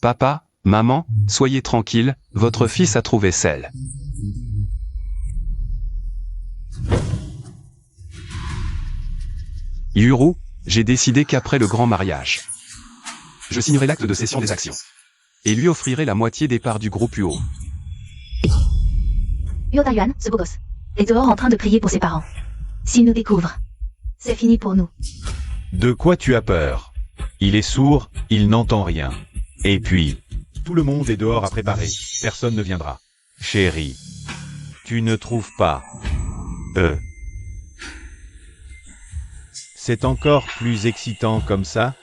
Papa, maman, soyez tranquilles, votre fils a trouvé celle. Yuru, j'ai décidé qu'après le grand mariage, je signerai l'acte de cession des actions. Et lui offrirai la moitié des parts du groupe UO. Uo Taiyuan, ce beau gosse, est dehors en train de prier pour ses parents. S'il nous découvre, c'est fini pour nous. De quoi tu as peur? Il est sourd, il n'entend rien. Et puis, tout le monde est dehors à préparer, personne ne viendra. Chérie, tu ne trouves pas? C'est encore plus excitant comme ça?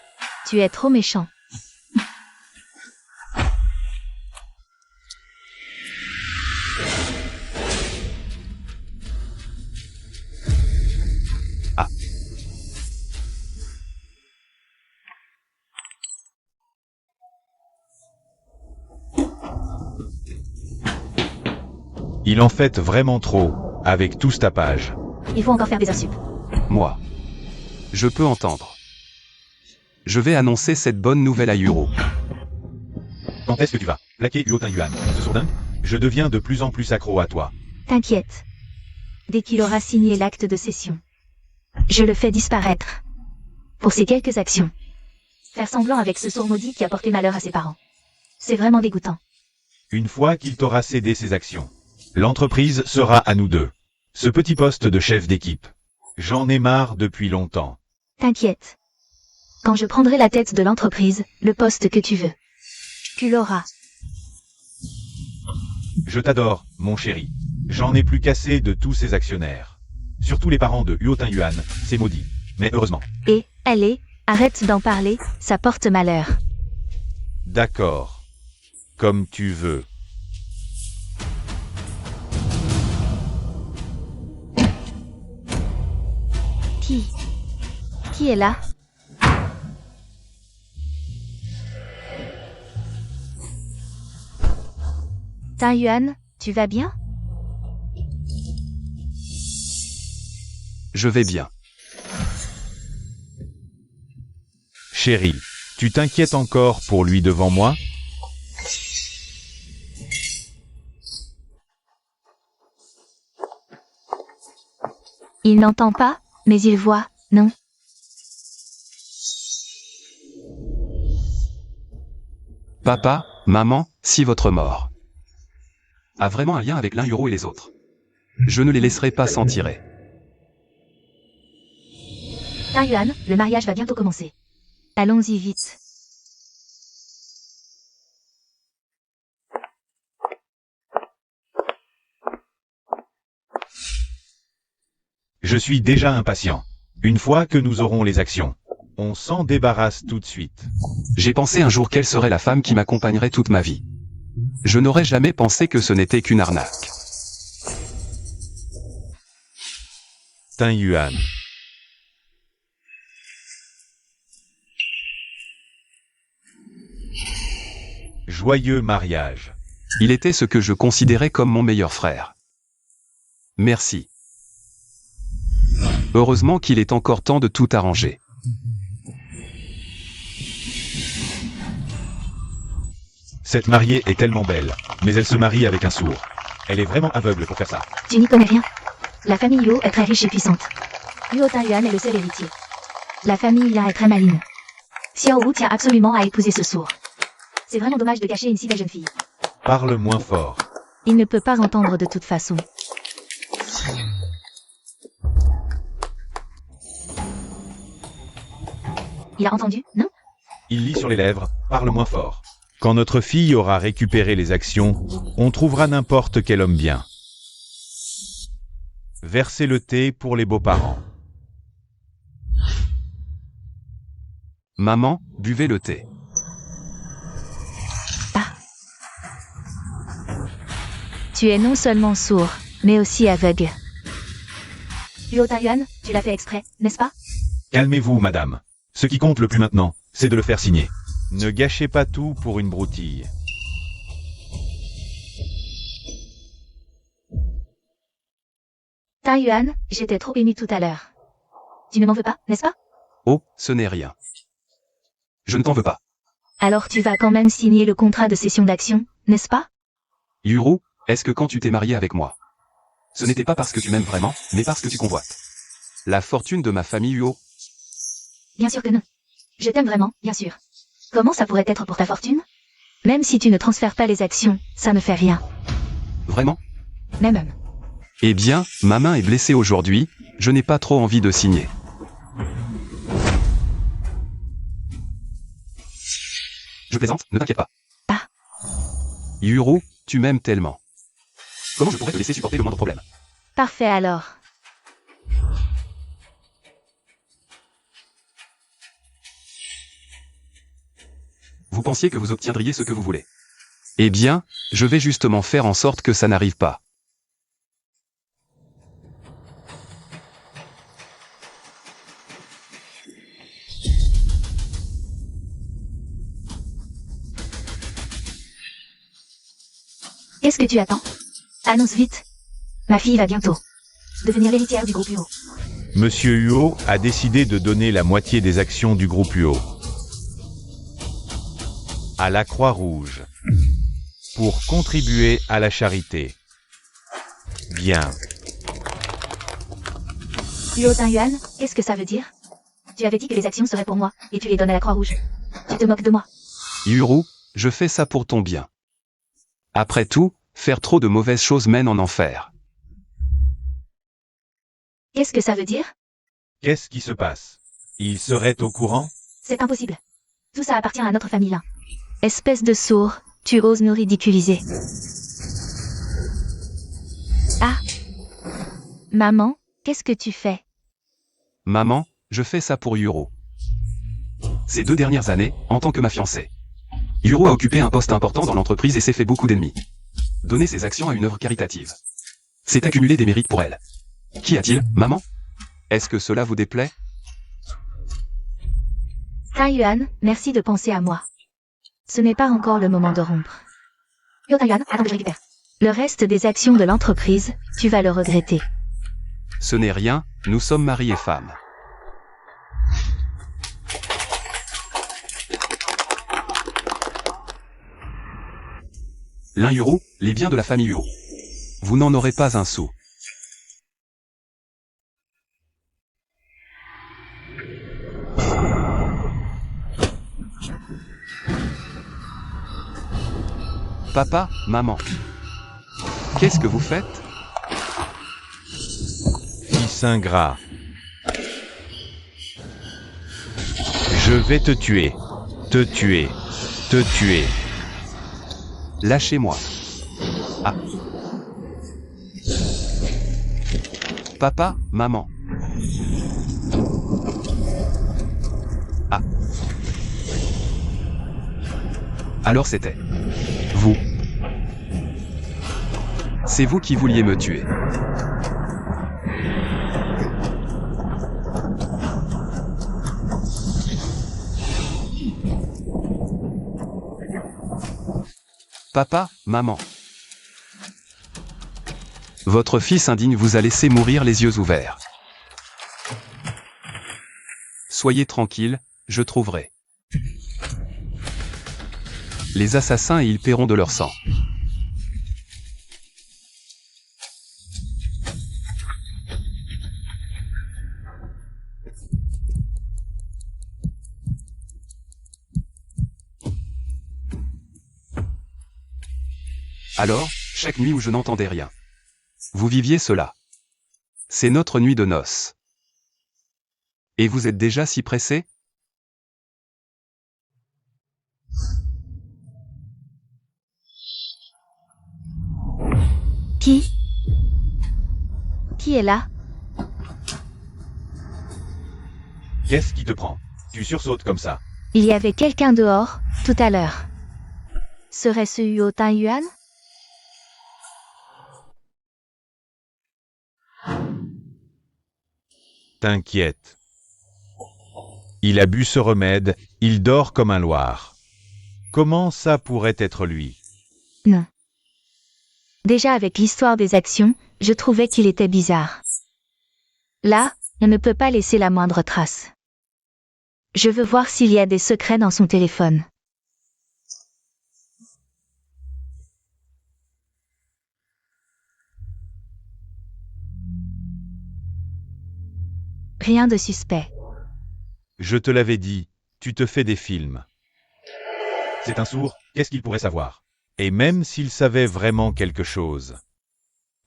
Tu es trop méchant. Il en fait vraiment trop, avec tout ce tapage. Il faut encore faire des insultes. Moi. Je peux entendre. Je vais annoncer cette bonne nouvelle à Yuru. Quand est-ce que tu vas plaquer Uo Taiyuan, ce sourdin? Je deviens de plus en plus accro à toi. T'inquiète. Dès qu'il aura signé l'acte de cession, je le fais disparaître. Pour ces quelques actions. Faire semblant avec ce sourd maudit qui a porté malheur à ses parents. C'est vraiment dégoûtant. Une fois qu'il t'aura cédé ses actions, l'entreprise sera à nous deux. Ce petit poste de chef d'équipe. J'en ai marre depuis longtemps. T'inquiète. Quand je prendrai la tête de l'entreprise, le poste que tu veux, tu l'auras. Je t'adore, mon chéri. J'en ai plus qu'assez de tous ces actionnaires. Surtout les parents de Uo Taiyuan, c'est maudit. Mais heureusement. Et, allez, arrête d'en parler, ça porte malheur. D'accord. Comme tu veux. Qui est là? Taiyuan, tu vas bien? Je vais bien. Chérie, tu t'inquiètes encore pour lui devant moi? Il n'entend pas, mais il voit, non? Papa, maman, si votre mort a vraiment un lien avec l'un Yuru et les autres, je ne les laisserai pas s'en tirer. Taiyuan, le mariage va bientôt commencer. Allons-y vite. Je suis déjà impatient. Une fois que nous aurons les actions, on s'en débarrasse tout de suite. J'ai pensé un jour quelle serait la femme qui m'accompagnerait toute ma vie. Je n'aurais jamais pensé que ce n'était qu'une arnaque. Taiyuan. Joyeux mariage. Il était ce que je considérais comme mon meilleur frère. Merci. Heureusement qu'il est encore temps de tout arranger. Cette mariée est tellement belle, mais elle se marie avec un sourd. Elle est vraiment aveugle pour faire ça. Tu n'y connais rien. La famille Uo est très riche et puissante. Uo Taiyuan est le seul héritier. La famille Lia est très maligne. Xiao Wu tient absolument à épouser ce sourd. C'est vraiment dommage de cacher une si belle jeune fille. Parle moins fort. Il ne peut pas entendre de toute façon. Il a entendu, non? Il lit sur les lèvres, parle moins fort. Quand notre fille aura récupéré les actions, on trouvera n'importe quel homme bien. Versez le thé pour les beaux-parents. Maman, buvez le thé. Tu es non seulement sourd, mais aussi aveugle. Uo Taiyuan, tu l'as fait exprès, n'est-ce pas? Calmez-vous, madame. Ce qui compte le plus maintenant, c'est de le faire signer. Ne gâchez pas tout pour une broutille. Taiyuan, j'étais trop ému tout à l'heure. Tu ne m'en veux pas, n'est-ce pas? Oh, ce n'est rien. Je ne t'en veux pas. Alors tu vas quand même signer le contrat de cession d'actions, n'est-ce pas? Yuru, est-ce que quand tu t'es marié avec moi, ce n'était pas parce que tu m'aimes vraiment, mais parce que tu convoites la fortune de ma famille Uo? Bien sûr que non. Je t'aime vraiment, bien sûr. Comment ça pourrait être pour ta fortune? Même si tu ne transfères pas les actions, ça ne fait rien. Vraiment? Même. Eh bien, ma main est blessée aujourd'hui, je n'ai pas trop envie de signer. Je plaisante, ne t'inquiète pas. Ah. Yuru, tu m'aimes tellement. Comment je pourrais te laisser supporter le moindre problème? Parfait alors. Vous pensiez que vous obtiendriez ce que vous voulez. Eh bien, je vais justement faire en sorte que ça n'arrive pas. Qu'est-ce que tu attends? Annonce vite. Ma fille va bientôt devenir l'héritière du groupe UO. Monsieur Uo a décidé de donner la moitié des actions du groupe Uo à la Croix-Rouge pour contribuer à la charité. Bien. UO Taiyuan, qu'est-ce que ça veut dire? Tu avais dit que les actions seraient pour moi, et tu les donnes à la Croix-Rouge. Tu te moques de moi. Yuru, je fais ça pour ton bien. Après tout, faire trop de mauvaises choses mène en enfer. Qu'est-ce que ça veut dire? Qu'est-ce qui se passe? Il serait au courant? C'est impossible. Tout ça appartient à notre famille là. Espèce de sourd, tu oses nous ridiculiser. Ah. Maman, qu'est-ce que tu fais? Maman, je fais ça pour Yuru. Ces 2 dernières années, en tant que ma fiancée, Yuru a occupé un poste important dans l'entreprise et s'est fait beaucoup d'ennemis. Donner ses actions à une œuvre caritative, c'est accumuler des mérites pour elle. Qu'y a-t-il, maman? Est-ce que cela vous déplaît? Taiyuan, merci de penser à moi. Ce n'est pas encore le moment de rompre. Yo Taiyuan, attends que je récupère. Le reste des actions de l'entreprise, tu vas le regretter. Ce n'est rien, nous sommes mari et femme. L'un Yuru, les biens de la famille Yuru. Vous n'en aurez pas un sou. Papa, maman. Qu'est-ce que vous faites? Fils ingrat. Je vais te tuer. Te tuer. Te tuer. Lâchez-moi. Ah. Papa, maman. Ah. Alors c'était vous. C'est vous qui vouliez me tuer. Papa, maman. Votre fils indigne vous a laissé mourir les yeux ouverts. Soyez tranquille, je trouverai les assassins et ils paieront de leur sang. Alors, chaque nuit où je n'entendais rien, vous viviez cela. C'est notre nuit de noces. Et vous êtes déjà si pressé? Qui est là? Qu'est-ce qui te prend? Tu sursautes comme ça. Il y avait quelqu'un dehors, tout à l'heure. Serait-ce Uo Taiyuan? T'inquiète. Il a bu ce remède, il dort comme un loir. Comment ça pourrait être lui? Non. Déjà avec l'histoire des actions, je trouvais qu'il était bizarre. Là, on ne peut pas laisser la moindre trace. Je veux voir s'il y a des secrets dans son téléphone. Rien de suspect. Je te l'avais dit, tu te fais des films. C'est un sourd, qu'est-ce qu'il pourrait savoir? Et même s'il savait vraiment quelque chose.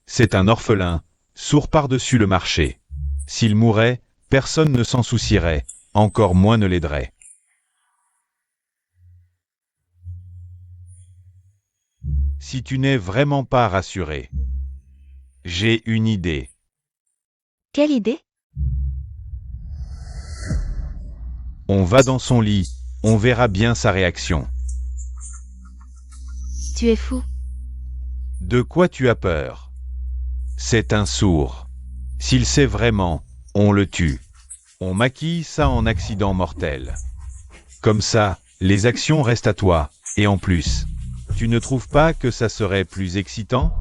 C'est un orphelin, sourd par-dessus le marché. S'il mourait, personne ne s'en soucierait, encore moins ne l'aiderait. Si tu n'es vraiment pas rassuré, j'ai une idée. Quelle idée? On va dans son lit, on verra bien sa réaction. Tu es fou. De quoi tu as peur? C'est un sourd. S'il sait vraiment, on le tue. On maquille ça en accident mortel. Comme ça, les actions restent à toi, et en plus, tu ne trouves pas que ça serait plus excitant?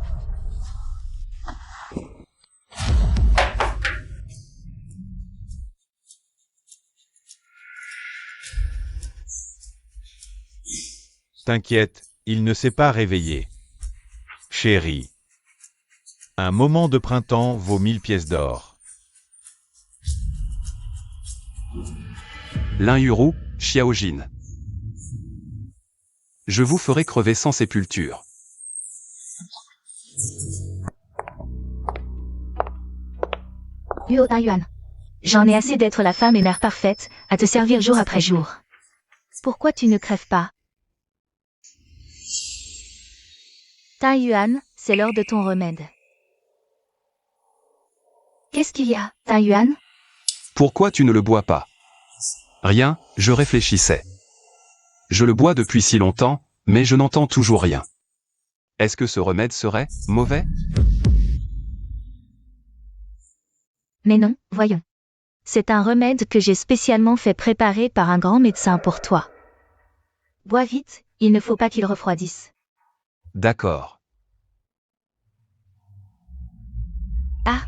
T'inquiète, il ne s'est pas réveillé. Chérie. Un moment de printemps vaut 1000 pièces d'or. L'un Yuro, Xiaojin. Je vous ferai crever sans sépulture. Luo Taiyuan. J'en ai assez d'être la femme et mère parfaite, à te servir jour après jour. Pourquoi tu ne crèves pas? Taiyuan, c'est l'heure de ton remède. Qu'est-ce qu'il y a, Taiyuan? Pourquoi tu ne le bois pas? Rien, je réfléchissais. Je le bois depuis si longtemps, mais je n'entends toujours rien. Est-ce que ce remède serait mauvais? Mais non, voyons. C'est un remède que j'ai spécialement fait préparer par un grand médecin pour toi. Bois vite, il ne faut pas qu'il refroidisse. D'accord. Ah,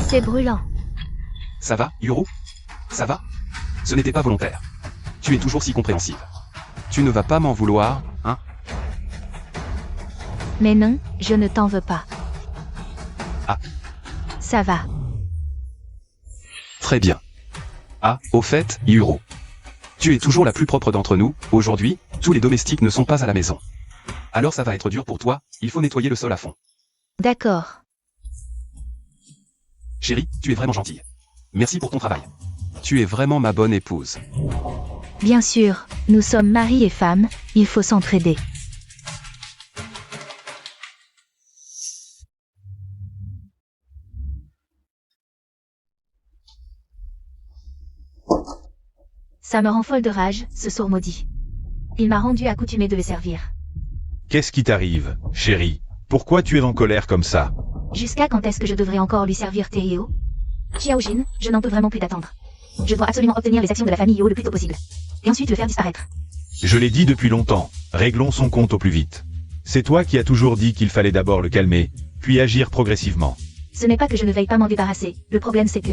c'est brûlant. Ça va, Yuro? Ça va? Ce n'était pas volontaire. Tu es toujours si compréhensive. Tu ne vas pas m'en vouloir, hein? Mais non, je ne t'en veux pas. Ah. Ça va. Très bien. Ah, au fait, Yuro. Tu es toujours la plus propre d'entre nous, aujourd'hui, tous les domestiques ne sont pas à la maison. Alors ça va être dur pour toi, il faut nettoyer le sol à fond. D'accord. Chérie, tu es vraiment gentille. Merci pour ton travail. Tu es vraiment ma bonne épouse. Bien sûr, nous sommes mari et femme, il faut s'entraider. Ça me rend folle de rage, ce sourd maudit. Il m'a rendu accoutumé de le servir. Qu'est-ce qui t'arrive, chérie? Pourquoi tu es en colère comme ça? Jusqu'à quand est-ce que je devrais encore lui servir thé et eau? Xiaojin, je n'en peux vraiment plus d'attendre. Je dois absolument obtenir les actions de la famille Yo le plus tôt possible. Et ensuite le faire disparaître. Je l'ai dit depuis longtemps, réglons son compte au plus vite. C'est toi qui as toujours dit qu'il fallait d'abord le calmer, puis agir progressivement. Ce n'est pas que je ne veuille pas m'en débarrasser, le problème c'est que...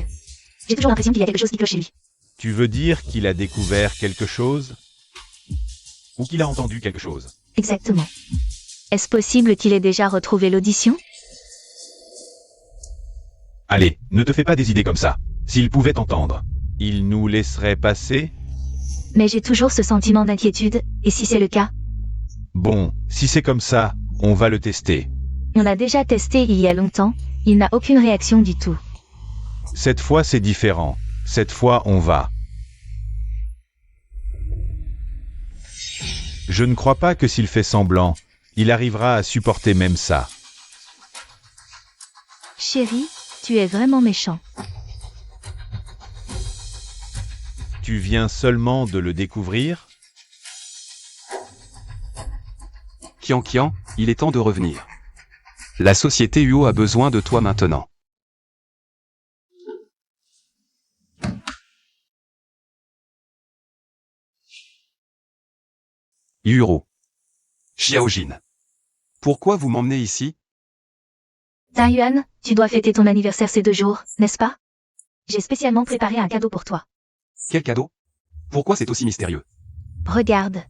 J'ai toujours l'impression qu'il y a quelque chose qui cloche chez lui. Tu veux dire qu'il a découvert quelque chose? Ou qu'il a entendu quelque chose? Exactement. Est-ce possible qu'il ait déjà retrouvé l'audition? Allez, ne te fais pas des idées comme ça. S'il pouvait t'entendre, il nous laisserait passer? Mais j'ai toujours ce sentiment d'inquiétude, et si c'est le cas? Bon, si c'est comme ça, on va le tester. On l'a déjà testé il y a longtemps, il n'a aucune réaction du tout. Cette fois c'est différent. Cette fois on va. Je ne crois pas que s'il fait semblant, il arrivera à supporter même ça. Chérie, tu es vraiment méchant. Tu viens seulement de le découvrir? Kian, il est temps de revenir. La société UO a besoin de toi maintenant. Yuro. Xiaojin. Pourquoi vous m'emmenez ici? Taiyuan, tu dois fêter ton anniversaire ces 2 jours, n'est-ce pas? J'ai spécialement préparé un cadeau pour toi. Quel cadeau? Pourquoi c'est aussi mystérieux? Regarde.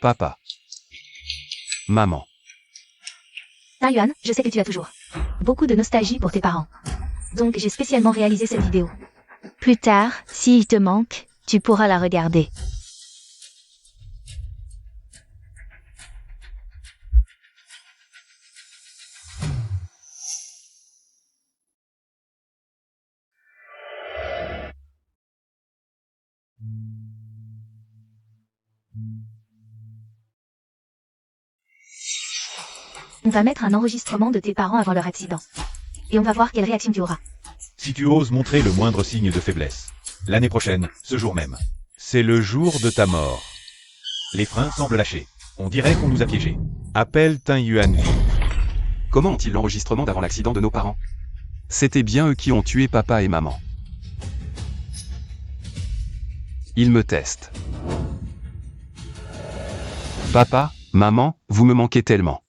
Papa. Maman. Taiyuan, je sais que tu as toujours Beaucoup de nostalgie pour tes parents. Donc j'ai spécialement réalisé cette vidéo. Plus tard, s'il te manque, tu pourras la regarder. On va mettre un enregistrement de tes parents avant leur accident. Et on va voir quelle réaction tu auras. Si tu oses montrer le moindre signe de faiblesse, l'année prochaine, ce jour même, c'est le jour de ta mort. Les freins semblent lâcher. On dirait qu'on nous a piégés. Appelle Tin Yuan vite. Comment ont-ils l'enregistrement d'avant l'accident de nos parents? C'était bien eux qui ont tué papa et maman. Ils me testent. Papa, maman, vous me manquez tellement.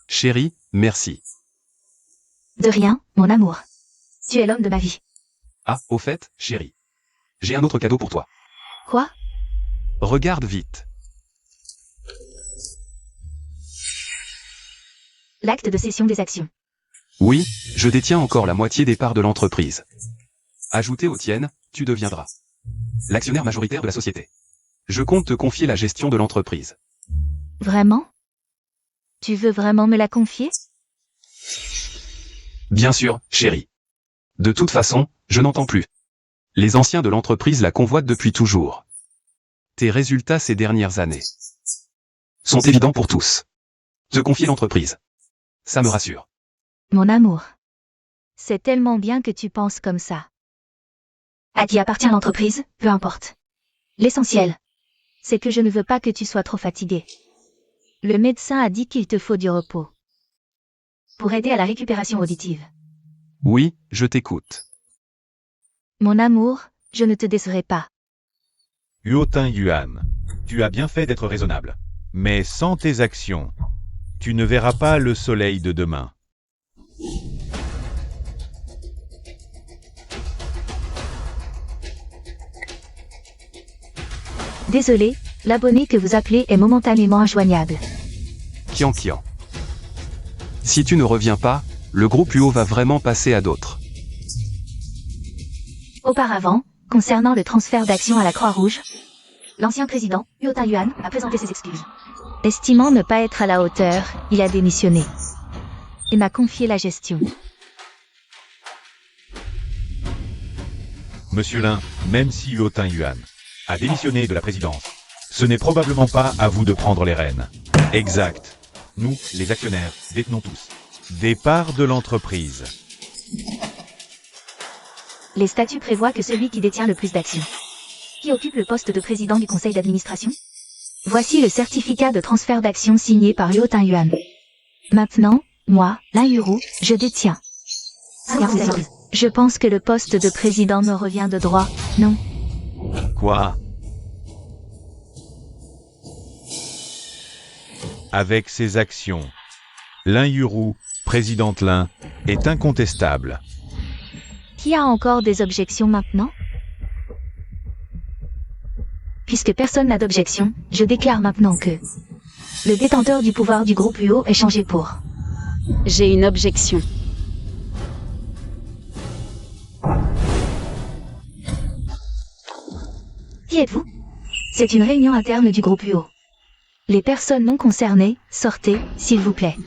Chérie, merci. De rien, mon amour. Tu es l'homme de ma vie. Ah, au fait, chérie. J'ai un autre cadeau pour toi. Quoi? Regarde vite. L'acte de cession des actions. Oui, je détiens encore la moitié des parts de l'entreprise. Ajouté aux tiennes, tu deviendras l'actionnaire majoritaire de la société. Je compte te confier la gestion de l'entreprise. Vraiment? Tu veux vraiment me la confier? Bien sûr, chérie. De toute façon, je n'entends plus. Les anciens de l'entreprise la convoitent depuis toujours. Tes résultats ces dernières années sont évidents pour tous. Te confier l'entreprise. Ça me rassure. Mon amour. C'est tellement bien que tu penses comme ça. À qui appartient l'entreprise, peu importe. L'essentiel, c'est que je ne veux pas que tu sois trop fatigué. Le médecin a dit qu'il te faut du repos. Pour aider à la récupération auditive. Oui, je t'écoute. Mon amour, je ne te décerai pas. Huo Tin Yuan, tu as bien fait d'être raisonnable. Mais sans tes actions, tu ne verras pas le soleil de demain. Désolé, l'abonné que vous appelez est momentanément injoignable. Kian. Si tu ne reviens pas, le groupe UO va vraiment passer à d'autres. Auparavant, concernant le transfert d'actions à la Croix-Rouge, l'ancien président, Huo Tin Yuan, a présenté ses excuses. Estimant ne pas être à la hauteur, il a démissionné. Et m'a confié la gestion. Monsieur Lin, même si Huo Tin Yuan a démissionné de la présidence, ce n'est probablement pas à vous de prendre les rênes. Exact. Nous, les actionnaires, détenons tous des parts de l'entreprise. Les statuts prévoient que celui qui détient le plus d'actions, qui occupe le poste de président du conseil d'administration. Voici le certificat de transfert d'actions signé par Huo Tin Yuan. Maintenant, moi, Lin Yuru, je détiens. Je pense que le poste de président me revient de droit, non? Quoi? Avec ses actions, Lin Yuru, présidente Lin, est incontestable. Qui a encore des objections maintenant? Puisque personne n'a d'objection, je déclare maintenant que le détenteur du pouvoir du groupe UO est changé pour. J'ai une objection. Qui êtes-vous? C'est une réunion interne du groupe UO. Les personnes non concernées, sortez, s'il vous plaît.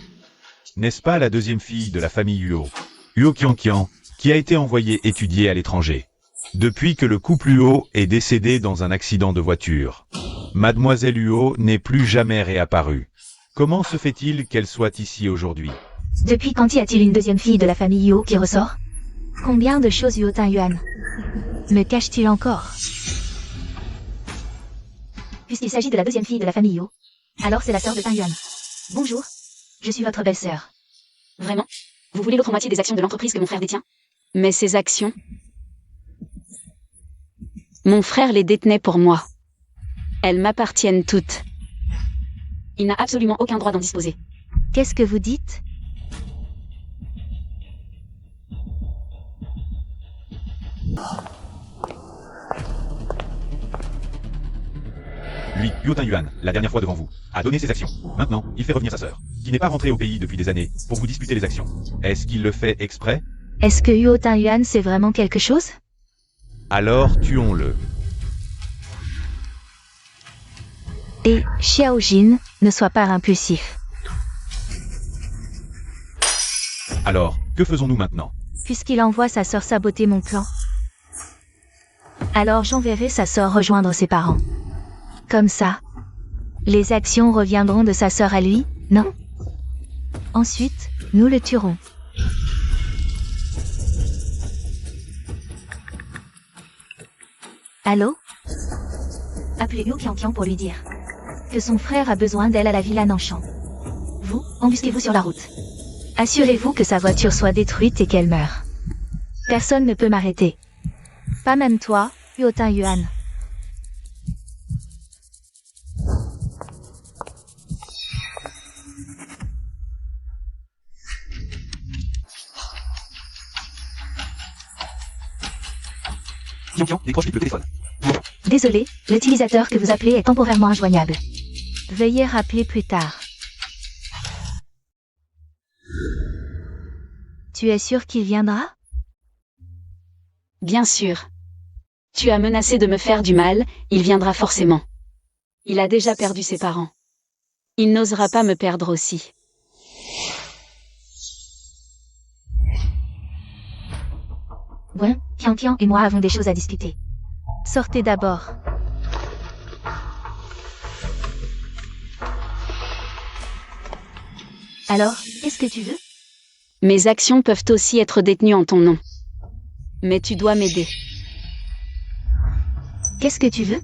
N'est-ce pas la deuxième fille de la famille Huo, Huo Qianqian, qui a été envoyée étudier à l'étranger? Depuis que le couple Huo est décédé dans un accident de voiture, Mademoiselle Huo n'est plus jamais réapparue. Comment se fait-il qu'elle soit ici aujourd'hui? Depuis quand y a-t-il une deuxième fille de la famille Huo qui ressort? Combien de choses Huo Tin Yuan me cache-t-il encore? Puisqu'il s'agit de la deuxième fille de la famille Huo, alors c'est la sœur de Tin Yuan. Bonjour, je suis votre belle-sœur. Vraiment? Vous voulez l'autre moitié des actions de l'entreprise que mon frère détient? Mais ces actions? Mon frère les détenait pour moi. Elles m'appartiennent toutes. Il n'a absolument aucun droit d'en disposer. Qu'est-ce que vous dites? Lui, Huotin Yuan, la dernière fois devant vous, a donné ses actions. Maintenant, il fait revenir sa sœur, qui n'est pas rentrée au pays depuis des années, pour vous disputer les actions. Est-ce qu'il le fait exprès? Est-ce que Huotin Yuan sait vraiment quelque chose? Alors tuons-le. Et, Xiao Jin, ne sois pas impulsif. Alors, que faisons-nous maintenant? Puisqu'il envoie sa sœur saboter mon plan, alors j'enverrai sa sœur rejoindre ses parents. Comme ça, les actions reviendront de sa sœur à lui, non? Ensuite, nous le tuerons. Allô? Appelez Liu Qianqian pour lui dire que son frère a besoin d'elle à la villa Nanshan. Vous, embusquez-vous sur la route. Assurez-vous que sa voiture soit détruite et qu'elle meure. Personne ne peut m'arrêter. Pas même toi, Huotin Yuan. Qianqian, décroche vite le téléphone. Désolé, l'utilisateur que vous appelez est temporairement injoignable. Veuillez rappeler plus tard. Tu es sûr qu'il viendra? Bien sûr. Tu as menacé de me faire du mal, il viendra forcément. Il a déjà perdu ses parents. Il n'osera pas me perdre aussi. Bon, Qianqian et moi avons des choses à discuter. Sortez d'abord. Alors, qu'est-ce que tu veux? Mes actions peuvent aussi être détenues en ton nom. Mais tu dois m'aider. Qu'est-ce que tu veux?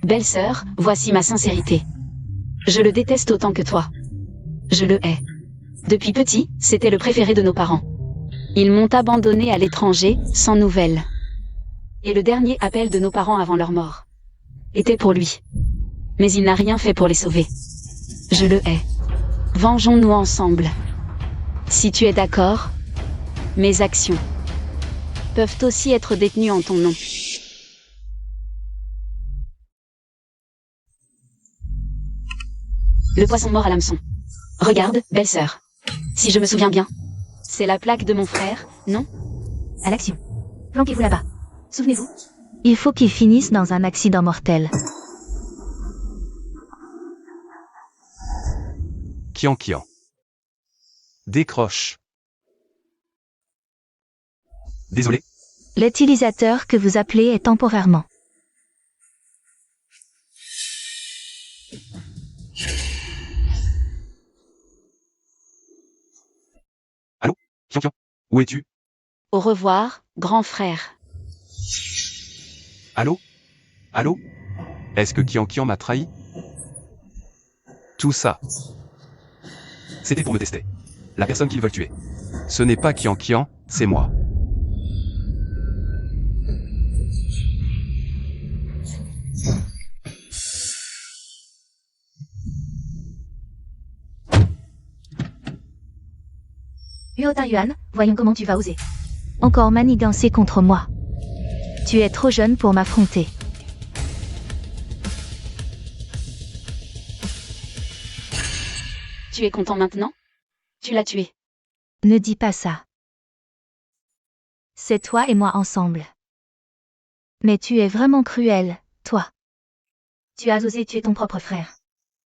Belle-sœur, voici ma sincérité. Je le déteste autant que toi. Je le hais. Depuis petit, c'était le préféré de nos parents. Ils m'ont abandonné à l'étranger, sans nouvelles. Et le dernier appel de nos parents avant leur mort était pour lui. Mais il n'a rien fait pour les sauver. Je le hais. Vengeons-nous ensemble. Si tu es d'accord, mes actions peuvent aussi être détenues en ton nom. Le poisson mort à l'hameçon. Regarde, belle-sœur. Si je me souviens bien, c'est la plaque de mon frère, non? À l'action. Planquez-vous là-bas. Souvenez-vous. Il faut qu'il finisse dans un accident mortel. Qianqian. Décroche. Désolé. L'utilisateur que vous appelez est temporairement. Allô? Qianqian? Où es-tu? Au revoir, grand frère. Allô? Allô? Est-ce que Qianqian m'a trahi? Tout ça. C'était pour me tester. La personne qu'ils veulent tuer. Ce n'est pas Qianqian, c'est moi. Huotin Yuan, voyons comment tu vas oser. Encore manigancer contre moi. Tu es trop jeune pour m'affronter. Tu es content maintenant? Tu l'as tué. Ne dis pas ça. C'est toi et moi ensemble. Mais tu es vraiment cruel, toi. Tu as osé tuer ton propre frère.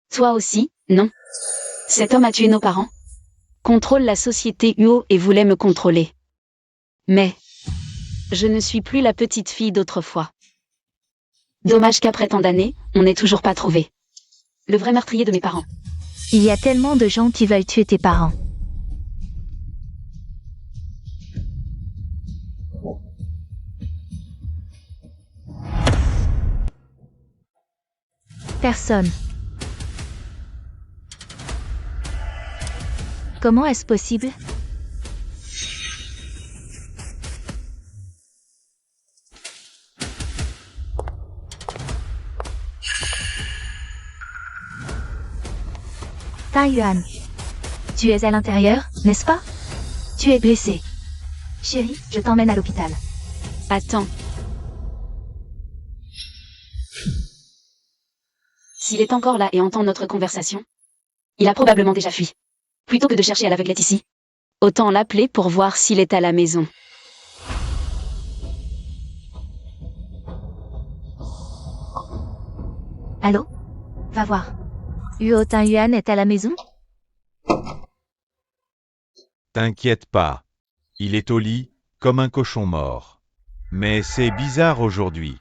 Toi aussi, non? Cet homme a tué nos parents. Contrôle la société Huo et voulait me contrôler. Mais je ne suis plus la petite fille d'autrefois. Dommage qu'après tant d'années, on n'ait toujours pas trouvé le vrai meurtrier de mes parents. Il y a tellement de gens qui veulent tuer tes parents. Personne. Comment est-ce possible? Taiyuan. Tu es à l'intérieur, n'est-ce pas? Tu es blessé. Chérie, je t'emmène à l'hôpital. Attends. S'il est encore là et entend notre conversation, il a probablement déjà fui. Plutôt que de chercher à l'aveuglette ici, autant l'appeler pour voir s'il est à la maison. Allô? Va voir. Huo Tingyuan est à la maison? T'inquiète pas. Il est au lit, comme un cochon mort. Mais c'est bizarre aujourd'hui.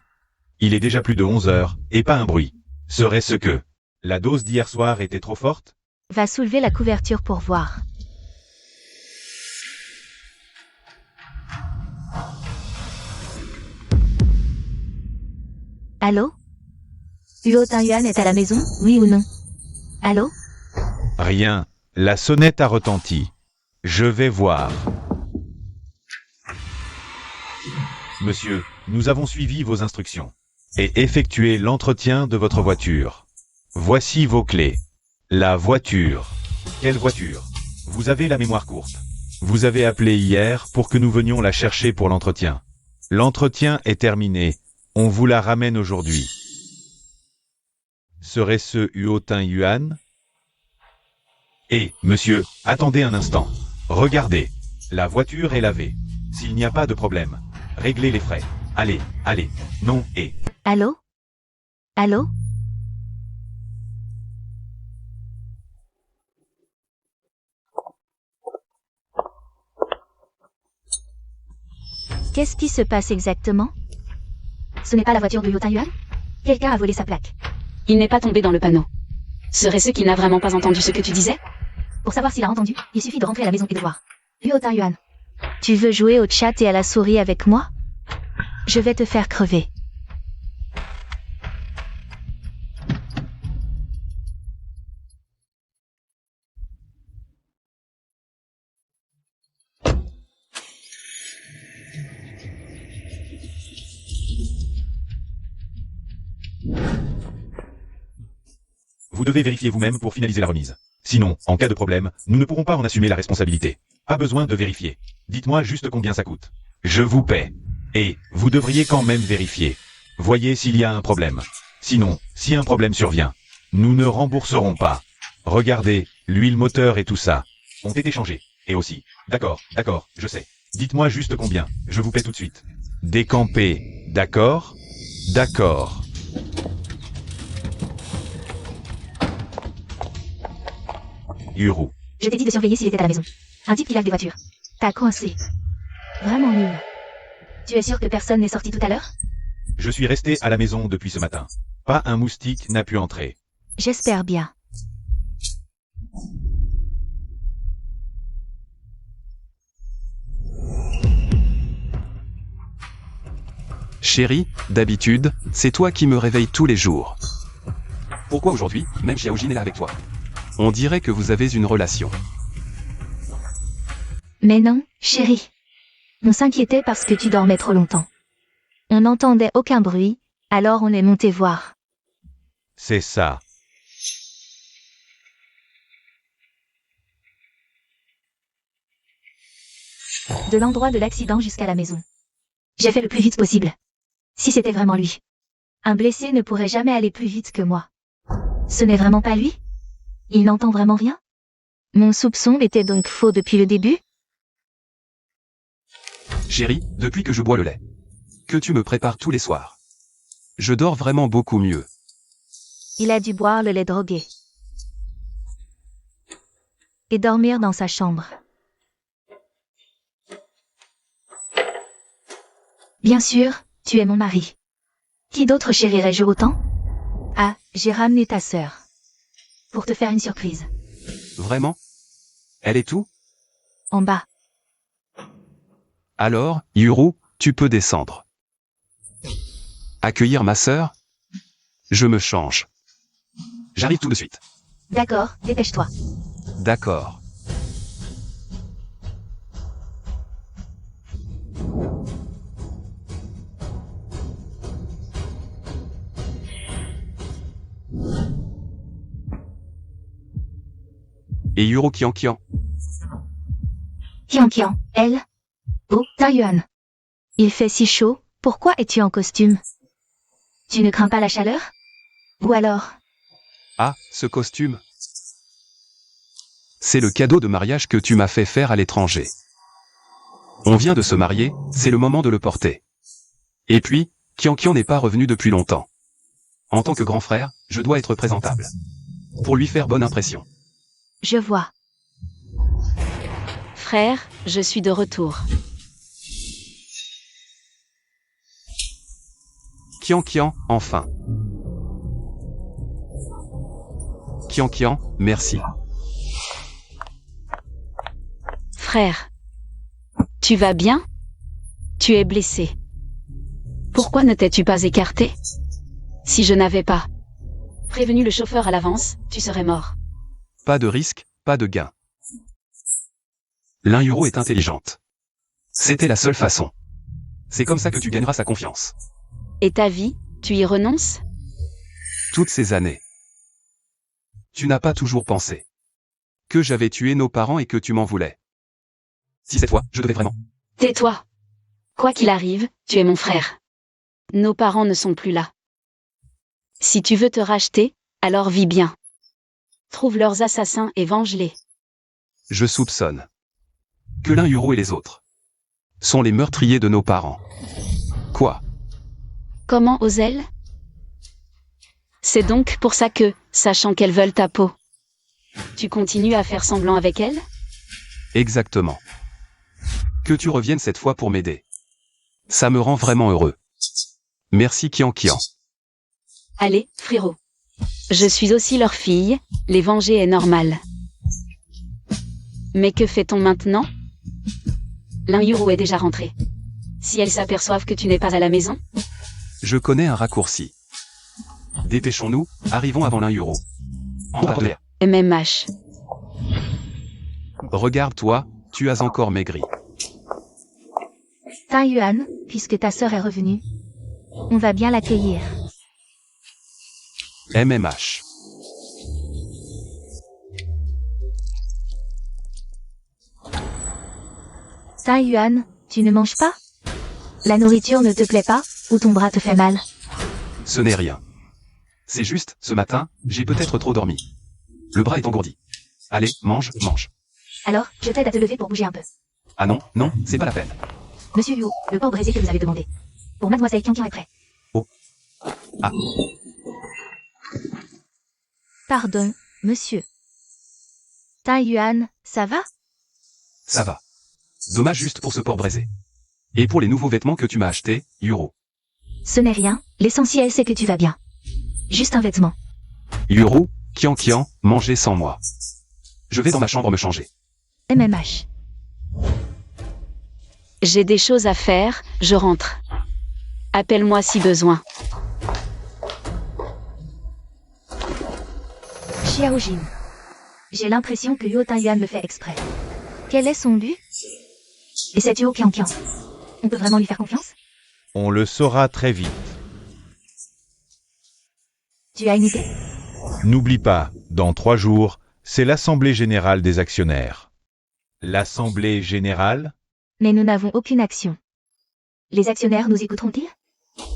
Il est déjà plus de 11 heures, et pas un bruit. Serait-ce que la dose d'hier soir était trop forte? Va soulever la couverture pour voir. Allô? Huo Tingyuan est à la maison, oui ou non? Allô? Rien. La sonnette a retenti. Je vais voir. Monsieur, nous avons suivi vos instructions et effectué l'entretien de votre voiture. Voici vos clés. La voiture. Quelle voiture? Vous avez la mémoire courte. Vous avez appelé hier pour que nous venions la chercher pour l'entretien. L'entretien est terminé. On vous la ramène aujourd'hui. Serait-ce Huo Tingyuan? Eh, monsieur, attendez un instant. Regardez. La voiture est lavée. S'il n'y a pas de problème, réglez les frais. Allez, allez. Non, et... Allô? Allô? Qu'est-ce qui se passe exactement? Ce n'est pas la voiture de Huo Tingyuan? Quelqu'un a volé sa plaque. Il n'est pas tombé dans le panneau. Serait-ce qu'il n'a vraiment pas entendu ce que tu disais? Pour savoir s'il a entendu, il suffit de rentrer à la maison et de voir. Huo Tingyuan. Tu veux jouer au chat et à la souris avec moi? Je vais te faire crever. Vous devez vérifier vous-même pour finaliser la remise. Sinon, en cas de problème, nous ne pourrons pas en assumer la responsabilité. Pas besoin de vérifier. Dites-moi juste combien ça coûte. Je vous paie. Et, vous devriez quand même vérifier. Voyez s'il y a un problème. Sinon, si un problème survient, nous ne rembourserons pas. Regardez, l'huile moteur et tout ça ont été changés. Et aussi. D'accord, je sais. Dites-moi juste combien. Je vous paie tout de suite. Décampé. D'accord? D'accord. Yuru. Je t'ai dit de surveiller s'il était à la maison. Un type qui lave des voitures. T'as coincé. Vraiment nul. Tu es sûr que personne n'est sorti tout à l'heure? Je suis resté à la maison depuis ce matin. Pas un moustique n'a pu entrer. J'espère bien. Chérie, d'habitude, c'est toi qui me réveilles tous les jours. Pourquoi aujourd'hui, même Xiaojin est là avec toi? On dirait que vous avez une relation. Mais non, chérie. On s'inquiétait parce que tu dormais trop longtemps. On n'entendait aucun bruit, alors on est monté voir. C'est ça. De l'endroit de l'accident jusqu'à la maison. J'ai fait le plus vite possible. Si c'était vraiment lui. Un blessé ne pourrait jamais aller plus vite que moi. Ce n'est vraiment pas lui? Il n'entend vraiment rien? Mon soupçon était donc faux depuis le début? Chérie, depuis que je bois le lait. Que tu me prépares tous les soirs. Je dors vraiment beaucoup mieux. Il a dû boire le lait drogué. Et dormir dans sa chambre. Bien sûr, tu es mon mari. Qui d'autre chérirais-je autant? Ah, j'ai ramené ta sœur. Pour te faire une surprise. Vraiment? Elle est où? En bas. Alors, Yuru, tu peux descendre. Accueillir ma sœur? Je me change. J'arrive tout de suite. D'accord, dépêche-toi. D'accord. Et Yuru Kian. Kian, elle. Oh, Taiyuan. Il fait si chaud, pourquoi es-tu en costume? Tu ne crains pas la chaleur? Ou alors, Ah, ce costume. C'est le cadeau de mariage que tu m'as fait faire à l'étranger. On vient de se marier, c'est le moment de le porter. Et puis, Qian n'est pas revenu depuis longtemps. En tant que grand frère, je dois être présentable. Pour lui faire bonne impression. Je vois. Frère, je suis de retour. Qian, enfin. Qian, merci. Frère. Tu vas bien? Tu es blessé. Pourquoi ne t'es-tu pas écarté? Si je n'avais pas prévenu le chauffeur à l'avance, tu serais mort. Pas de risque, pas de gain. L'Yuro est intelligente. C'était la seule façon. C'est comme ça que tu gagneras sa confiance. Et ta vie, tu y renonces? Toutes ces années. Tu n'as pas toujours pensé que j'avais tué nos parents et que tu m'en voulais. Si cette fois, je devais vraiment. Tais-toi. Quoi qu'il arrive, tu es mon frère. Nos parents ne sont plus là. Si tu veux te racheter, alors vis bien. Trouve leurs assassins et venge-les. Je soupçonne que l'Yuro et les autres sont les meurtriers de nos parents. Quoi? Comment osent-elles? C'est donc pour ça que, sachant qu'elles veulent ta peau, tu continues à faire semblant avec elles? Exactement. Que tu reviennes cette fois pour m'aider. Ça me rend vraiment heureux. Merci Qian. Allez, frérot. Je suis aussi leur fille, les venger est normal. Mais que fait-on maintenant? L'Yuro est déjà rentré. Si elles s'aperçoivent que tu n'es pas à la maison? Je connais un raccourci. Dépêchons-nous, arrivons avant l'Yuro. En bas de l'air. MMH. Regarde-toi, tu as encore maigri. Taiyuan, puisque ta sœur est revenue, on va bien l'accueillir. MMH. Taiyuan, tu ne manges pas? La nourriture ne te plaît pas, ou ton bras te fait mal? Ce n'est rien. C'est juste, ce matin, j'ai peut-être trop dormi. Le bras est engourdi. Allez, mange. Alors, je t'aide à te lever pour bouger un peu. Ah non, c'est pas la peine. Monsieur Yu, le porc braisé que vous avez demandé. Pour mademoiselle Qian est prêt. Oh. Ah. Pardon, monsieur. Taiyuan, ça va? Ça va. Dommage juste pour ce porc braisé. Et pour les nouveaux vêtements que tu m'as achetés, Yuro. Ce n'est rien, l'essentiel c'est que tu vas bien. Juste un vêtement. Yuro, Qian, mangez sans moi. Je vais dans ma chambre me changer. MMH. J'ai des choses à faire, je rentre. Appelle-moi si besoin. Xiaojin. J'ai l'impression que Yuo Taiyuan le fait exprès. Quel est son but? Et cet Yuo Qian. On peut vraiment lui faire confiance? On le saura très vite. Tu as une idée? N'oublie pas, dans 3 jours, c'est l'Assemblée Générale des Actionnaires. L'Assemblée Générale? Mais nous n'avons aucune action. Les actionnaires nous écouteront-ils?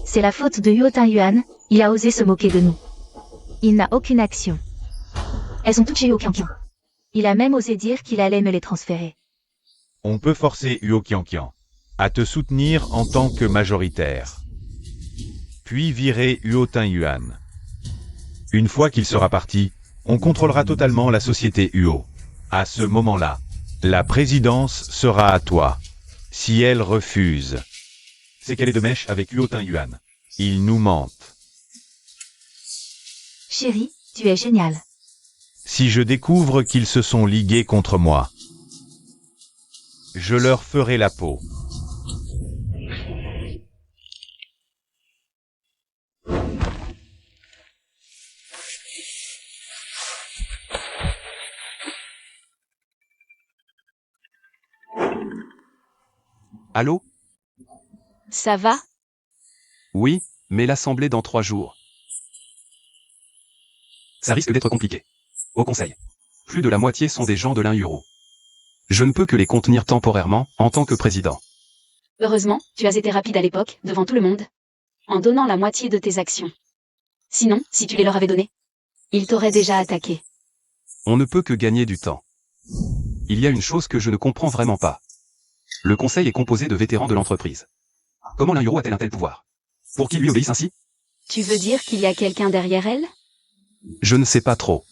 C'est la faute de Yuo Taiyuan, il a osé se moquer de nous. Il n'a aucune action. Elles sont toutes chez Yuo Qian. Il a même osé dire qu'il allait me les transférer. On peut forcer Yuo Qian à te soutenir en tant que majoritaire. Puis virer Yuo Taiyuan. Une fois qu'il sera parti, on contrôlera totalement la société Yuo. À ce moment-là, la présidence sera à toi. Si elle refuse, c'est qu'elle est de mèche avec Yuo Taiyuan. Ils nous mentent. Chérie, tu es génial. Si je découvre qu'ils se sont ligués contre moi, je leur ferai la peau. Allô? Ça va? Oui, mais l'assemblée dans 3 jours. Ça risque d'être compliqué. Au conseil. Plus de la moitié sont des gens de l'Yuro. Je ne peux que les contenir temporairement, en tant que président. Heureusement, tu as été rapide à l'époque, devant tout le monde. En donnant la moitié de tes actions. Sinon, si tu les leur avais données, Il t'aurait déjà attaqué. On ne peut que gagner du temps. Il y a une chose que je ne comprends vraiment pas. Le conseil est composé de vétérans de l'entreprise. Comment l'un Yuro a-t-elle un tel pouvoir? Pour qui lui obéisse ainsi? Tu veux dire qu'il y a quelqu'un derrière elle? Je ne sais pas trop.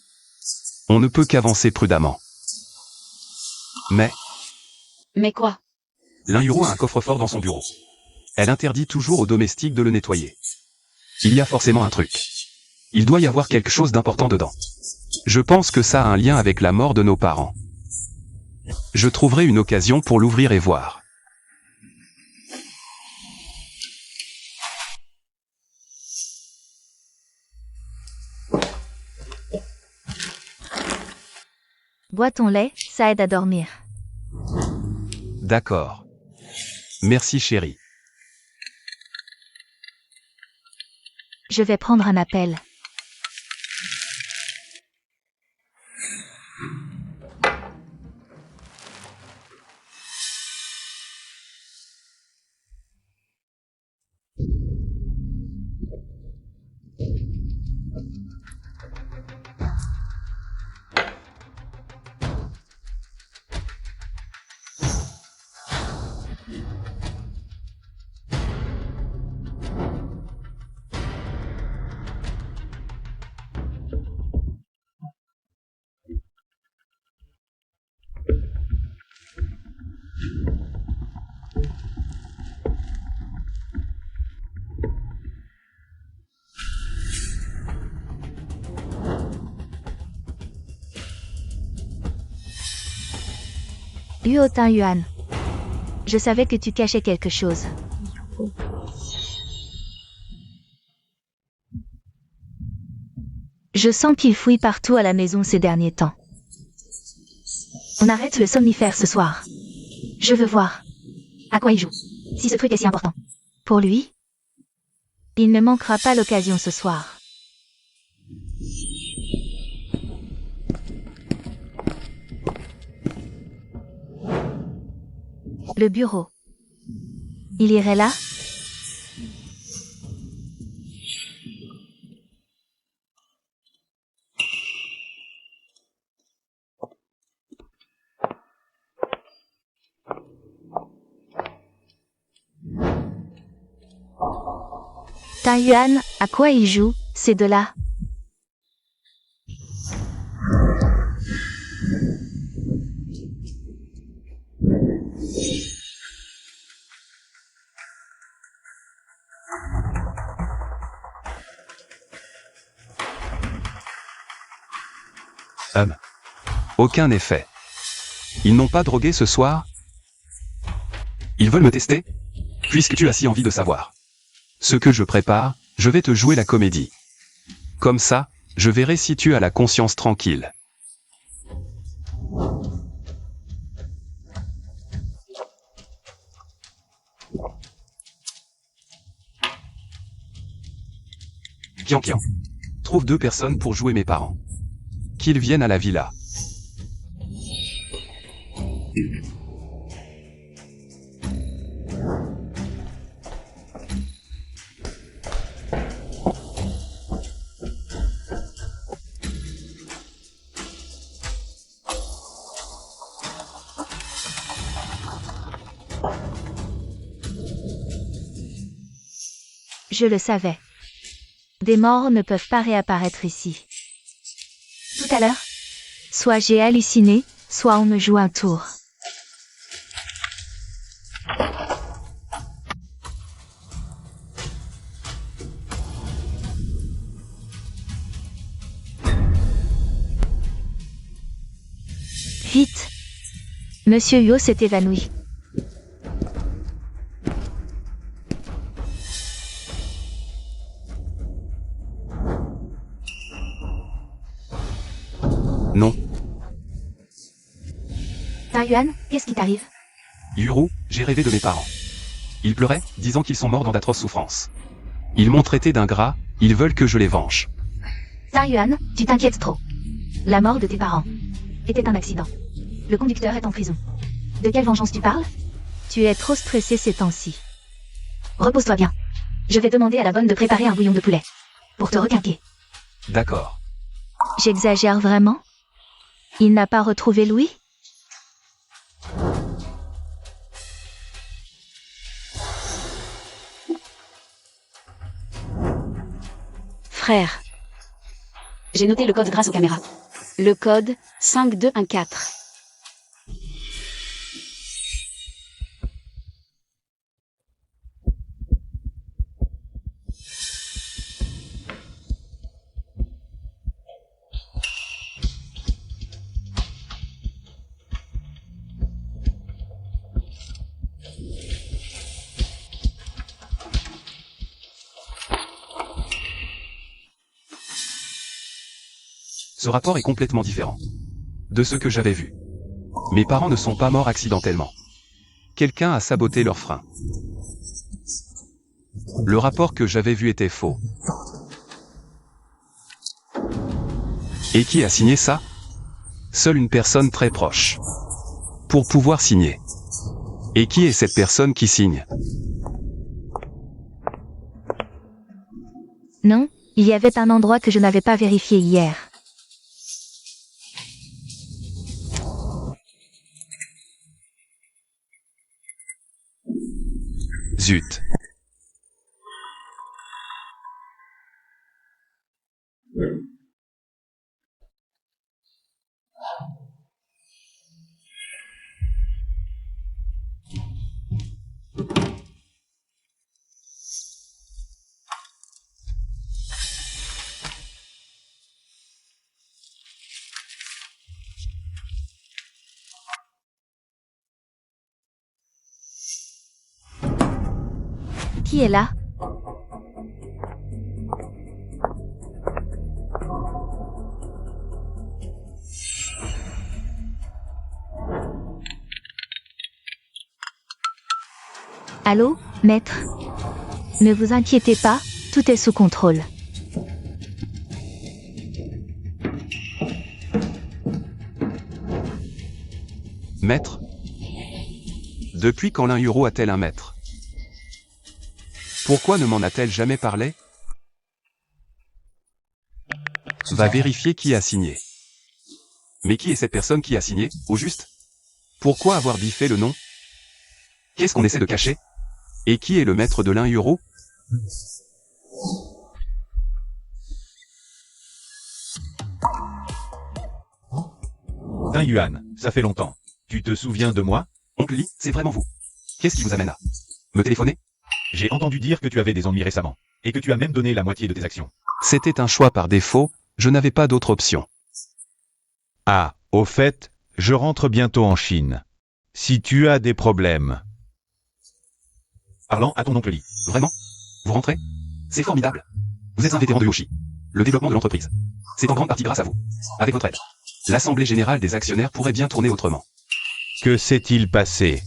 On ne peut qu'avancer prudemment. Mais quoi? L'un Yuro a un coffre-fort dans son bureau. Elle interdit toujours aux domestiques de le nettoyer. Il y a forcément un truc. Il doit y avoir quelque chose d'important dedans. Je pense que ça a un lien avec la mort de nos parents. Je trouverai une occasion pour l'ouvrir et voir. Bois ton lait, ça aide à dormir. D'accord. Merci chérie. Je vais prendre un appel. Yuotin Yuan. Je savais que tu cachais quelque chose. Je sens qu'il fouille partout à la maison ces derniers temps. On arrête le somnifère ce soir. Je veux voir. À quoi il joue? Si ce truc est si important. Pour lui? Il ne manquera pas l'occasion ce soir. Le bureau. Il irait là? Taiyuan, à quoi il joue, ces deux-là? Aucun effet. Ils n'ont pas drogué ce soir? Ils veulent me tester? Puisque tu as si envie de savoir ce que je prépare, je vais te jouer la comédie. Comme ça, je verrai si tu as la conscience tranquille. Kian Kian. Trouve 2 personnes pour jouer mes parents. Qu'ils viennent à la villa. Je le savais. Des morts ne peuvent pas réapparaître ici. Tout à l'heure, soit j'ai halluciné, soit on me joue un tour. Vite! Monsieur Yo s'est évanoui. Non. Taiyuan, qu'est-ce qui t'arrive? Yuru, j'ai rêvé de mes parents. Ils pleuraient, disant qu'ils sont morts dans d'atroces souffrances. Ils m'ont traité d'ingrat, ils veulent que je les venge. Taiyuan, tu t'inquiètes trop. La mort de tes parents était un accident. Le conducteur est en prison. De quelle vengeance tu parles? Tu es trop stressé ces temps-ci. Repose-toi bien. Je vais demander à la bonne de préparer un bouillon de poulet. Pour te requinquer. D'accord. J'exagère vraiment? Il n'a pas retrouvé Louis? Frère. J'ai noté le code grâce aux caméras. Le code 5214. Ce rapport est complètement différent de ce que j'avais vu. Mes parents ne sont pas morts accidentellement. Quelqu'un a saboté leur frein. Le rapport que j'avais vu était faux. Et qui a signé ça? Seule une personne très proche. Pour pouvoir signer. Et qui est cette personne qui signe? Non, il y avait un endroit que je n'avais pas vérifié hier. Zut. Qui est là? Allô, maître? Ne vous inquiétez pas, tout est sous contrôle. Maître? Depuis quand Lin Yuro a-t-elle un maître? Pourquoi ne m'en a-t-elle jamais parlé? Va vérifier qui a signé. Mais qui est cette personne qui a signé, au juste? Pourquoi avoir biffé le nom? Qu'est-ce qu'on essaie de cacher? Et qui est le maître de Lin Yuro? Tin Yuan, ça fait longtemps. Tu te souviens de moi? Oncle Lee, c'est vraiment vous. Qu'est-ce qui vous amène à me téléphoner? J'ai entendu dire que tu avais des ennuis récemment. Et que tu as même donné la moitié de tes actions. C'était un choix par défaut, je n'avais pas d'autre option. Ah, au fait, je rentre bientôt en Chine. Si tu as des problèmes... Parlant à ton oncle Lee. Vraiment? Vous rentrez? C'est formidable. Vous êtes un vétéran de Yoshi. Le développement de l'entreprise. C'est en grande partie grâce à vous. Avec votre aide. L'Assemblée générale des actionnaires pourrait bien tourner autrement. Que s'est-il passé?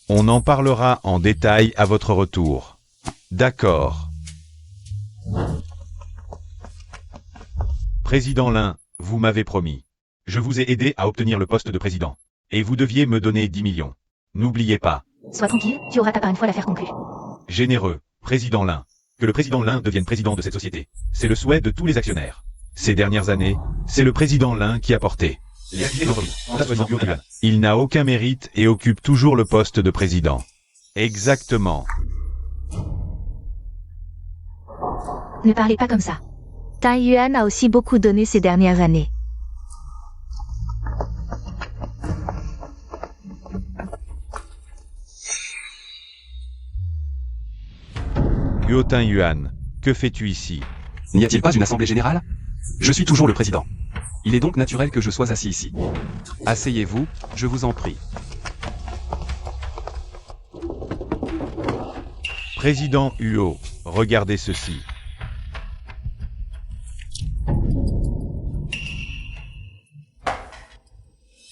On en parlera en détail à votre retour. D'accord. Président Lin, vous m'avez promis. Je vous ai aidé à obtenir le poste de président. Et vous deviez me donner 10 millions. N'oubliez pas. Sois tranquille, tu auras ta part une fois l'affaire conclue. Généreux, président Lin. Que le président Lin devienne président de cette société. C'est le souhait de tous les actionnaires. Ces dernières années, c'est le président Lin qui a porté les activités d'entreprise. Il n'a aucun mérite et occupe toujours le poste de président. Exactement. Ne parlez pas comme ça. Tai Yuan a aussi beaucoup donné ces dernières années. Tin Yuan, que fais-tu ici? N'y a-t-il pas une assemblée générale? Je suis toujours le président. Il est donc naturel que je sois assis ici. Asseyez-vous, je vous en prie. Président Huo, regardez ceci.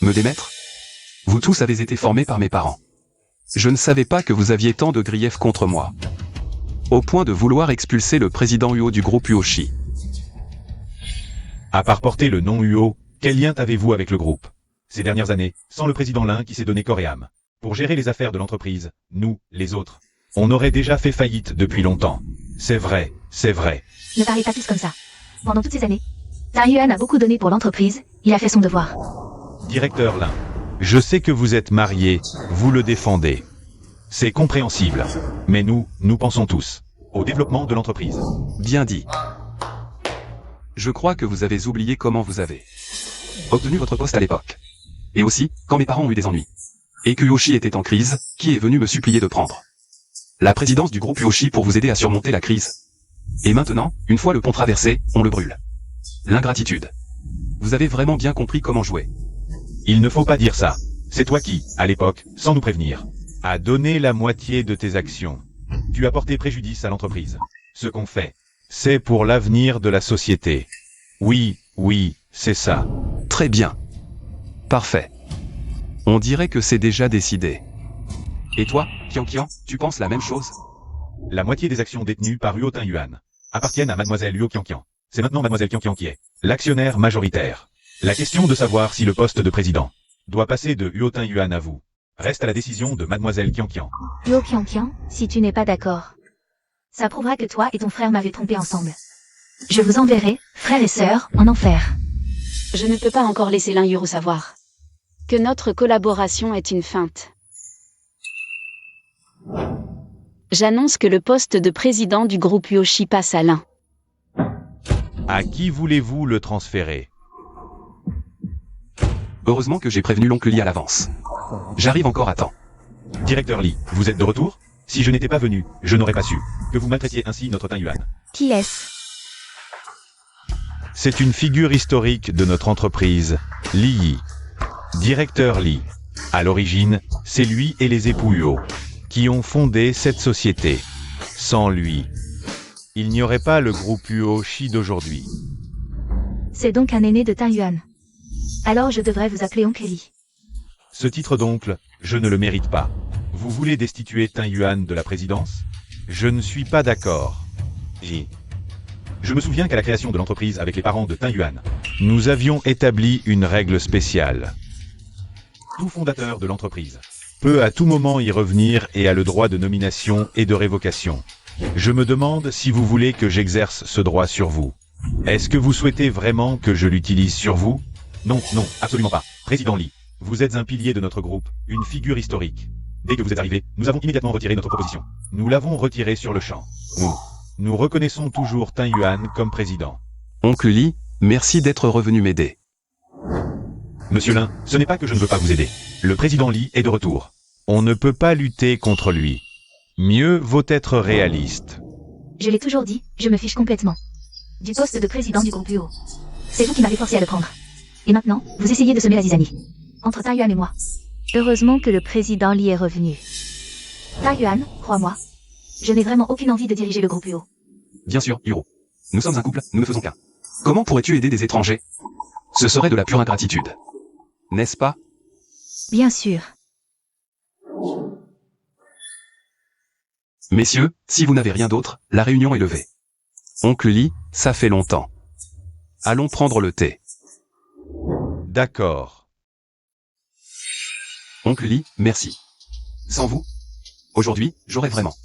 Me démettre? Vous tous avez été formés par mes parents. Je ne savais pas que vous aviez tant de griefs contre moi. Au point de vouloir expulser le président Huo du groupe Uoshi. À part porter le nom Huo, quel lien avez-vous avec le groupe? Ces dernières années, sans le président Lin qui s'est donné corps et âme. Pour gérer les affaires de l'entreprise, nous, les autres, on aurait déjà fait faillite depuis longtemps. C'est vrai, c'est vrai. Ne parlez pas tous comme ça. Pendant toutes ces années, Tang Yuan a beaucoup donné pour l'entreprise, il a fait son devoir. Directeur Lin, je sais que vous êtes marié, vous le défendez. C'est compréhensible. Mais nous pensons tous au développement de l'entreprise. Bien dit. Je crois que vous avez oublié comment vous avez obtenu votre poste à l'époque. Et aussi, quand mes parents ont eu des ennuis. Et que Yoshi était en crise, qui est venu me supplier de prendre la présidence du groupe Yoshi pour vous aider à surmonter la crise. Et maintenant, une fois le pont traversé, on le brûle. L'ingratitude. Vous avez vraiment bien compris comment jouer. Il ne faut pas dire ça. C'est toi qui, à l'époque, sans nous prévenir, a donné la moitié de tes actions. Tu as porté préjudice à l'entreprise. Ce qu'on fait, c'est pour l'avenir de la société. Oui, c'est ça. Très bien. Parfait. On dirait que c'est déjà décidé. Et toi, Qian, tu penses la même chose? La moitié des actions détenues par Luo Tingyuan appartiennent à mademoiselle Luo Qian. C'est maintenant mademoiselle Qian qui est l'actionnaire majoritaire. La question de savoir si le poste de président doit passer de Luo Tingyuan à vous reste à la décision de mademoiselle Qian. Luo Qian, si tu n'es pas d'accord. Ça prouvera que toi et ton frère m'avez trompé ensemble. Je vous enverrai, frères et sœurs, en enfer. Je ne peux pas encore laisser Lin Yuru savoir que notre collaboration est une feinte. J'annonce que le poste de président du groupe Yoshi passe à Lin. À qui voulez-vous le transférer? Heureusement que j'ai prévenu l'oncle Li à l'avance. J'arrive encore à temps. Directeur Li, vous êtes de retour? Si je n'étais pas venu, je n'aurais pas su que vous maltraitiez ainsi notre Tingyuan. Qui est-ce? C'est une figure historique de notre entreprise, Li Yi. Directeur Li. À l'origine, c'est lui et les époux Huo qui ont fondé cette société. Sans lui, il n'y aurait pas le groupe Huo Shi d'aujourd'hui. C'est donc un aîné de Tang Yuan. Alors je devrais vous appeler oncle Li. Ce titre d'oncle, je ne le mérite pas. Vous voulez destituer Tang Yuan de la présidence? Je ne suis pas d'accord. Je me souviens qu'à la création de l'entreprise avec les parents de Tang Yuan, nous avions établi une règle spéciale. Tout fondateur de l'entreprise peut à tout moment y revenir et a le droit de nomination et de révocation. Je me demande si vous voulez que j'exerce ce droit sur vous. Est-ce que vous souhaitez vraiment que je l'utilise sur vous? Non, absolument pas. Président Li, vous êtes un pilier de notre groupe, une figure historique. Dès que vous êtes arrivé, nous avons immédiatement retiré notre proposition. Nous l'avons retiré sur le champ. Nous reconnaissons toujours Tang Yuan comme président. Oncle Li, merci d'être revenu m'aider. Monsieur Lin, ce n'est pas que je ne veux pas vous aider. Le président Li est de retour. On ne peut pas lutter contre lui. Mieux vaut être réaliste. Je l'ai toujours dit, je me fiche complètement du poste de président du groupe UO. C'est vous qui m'avez forcé à le prendre. Et maintenant, vous essayez de semer la zizanie entre Tang Yuan et moi. Heureusement que le président Li est revenu. Tang Yuan, crois-moi, je n'ai vraiment aucune envie de diriger le groupe UO. Bien sûr, Hiro. Nous sommes un couple, nous ne faisons qu'un. Comment pourrais-tu aider des étrangers? Ce serait de la pure ingratitude. N'est-ce pas? Bien sûr. Messieurs, si vous n'avez rien d'autre, la réunion est levée. Oncle Li, ça fait longtemps. Allons prendre le thé. D'accord. Oncle Li, merci. Sans vous, aujourd'hui, j'aurais vraiment.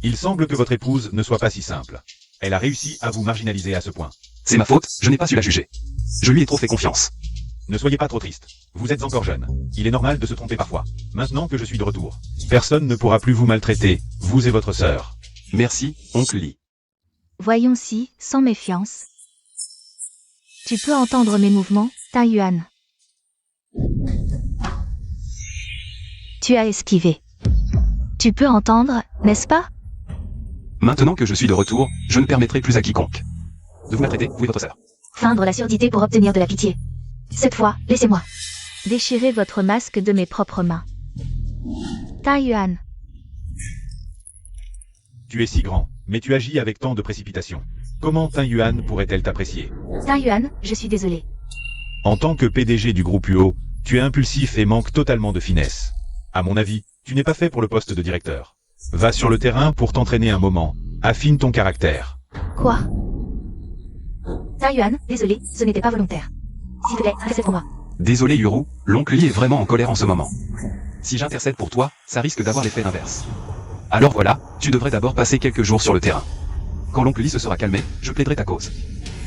Il semble que votre épouse ne soit pas si simple. Elle a réussi à vous marginaliser à ce point. C'est ma faute, je n'ai pas su la juger. Je lui ai trop fait confiance. Ne soyez pas trop triste. Vous êtes encore jeune. Il est normal de se tromper parfois. Maintenant que je suis de retour, personne ne pourra plus vous maltraiter, vous et votre sœur. Merci, oncle Li. Voyons si, sans méfiance. Tu peux entendre mes mouvements, Tang Yuan. Tu as esquivé. Tu peux entendre, n'est-ce pas? Maintenant que je suis de retour, je ne permettrai plus à quiconque de vous maltraiter, vous et votre sœur. Feindre la surdité pour obtenir de la pitié. Cette fois, laissez-moi déchirer votre masque de mes propres mains. Tang Yuan. Tu es si grand, mais tu agis avec tant de précipitation. Comment Tang Yuan pourrait-elle t'apprécier? Tang Yuan, je suis désolé. En tant que PDG du groupe UO, tu es impulsif et manques totalement de finesse. À mon avis, tu n'es pas fait pour le poste de directeur. Va sur le terrain pour t'entraîner un moment. Affine ton caractère. Quoi? Tang Yuan, désolé, ce n'était pas volontaire. S'il te plaît, intercède pour moi. Désolé Yuru, l'oncle Li est vraiment en colère en ce moment. Si j'intercède pour toi, ça risque d'avoir l'effet inverse. Alors voilà, tu devrais d'abord passer quelques jours sur le terrain. Quand l'oncle Li se sera calmé, je plaiderai ta cause.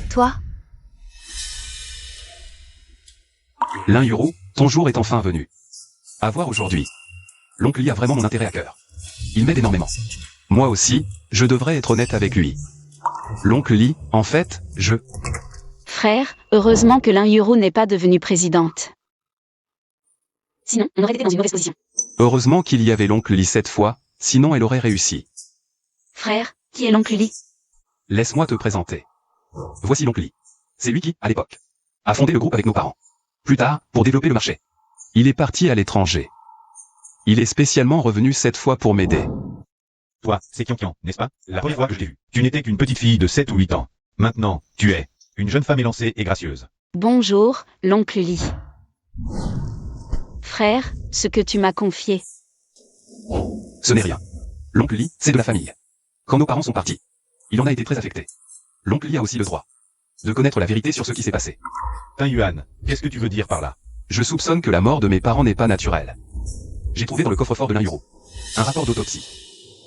Toi? Lin Yuro, ton jour est enfin venu. À voir aujourd'hui. L'oncle Lee a vraiment mon intérêt à cœur. Il m'aide énormément. Moi aussi, je devrais être honnête avec lui. L'oncle Lee, en fait, Frère, heureusement que Lin Yuro n'est pas devenue présidente. Sinon, on aurait été dans une mauvaise position. Heureusement qu'il y avait l'oncle Lee cette fois, sinon elle aurait réussi. Frère, qui est l'oncle Lee? Laisse-moi te présenter. Voici l'oncle Lee. C'est lui qui, à l'époque, a fondé le groupe avec nos parents. Plus tard, pour développer le marché. Il est parti à l'étranger. Il est spécialement revenu cette fois pour m'aider. Toi, c'est Kian, n'est-ce pas? La première fois que je t'ai vu, tu n'étais qu'une petite fille de 7 ou 8 ans. Maintenant, tu es une jeune femme élancée et gracieuse. Bonjour, l'oncle Lee. Frère, ce que tu m'as confié. Ce n'est rien. L'oncle Lee, c'est de la famille. Quand nos parents sont partis, il en a été très affecté. L'oncle Lee a aussi le droit de connaître la vérité sur ce qui s'est passé. Tin Yuan, qu'est-ce que tu veux dire par là? Je soupçonne que la mort de mes parents n'est pas naturelle. J'ai trouvé dans le coffre-fort de Lin Yuro un rapport d'autopsie.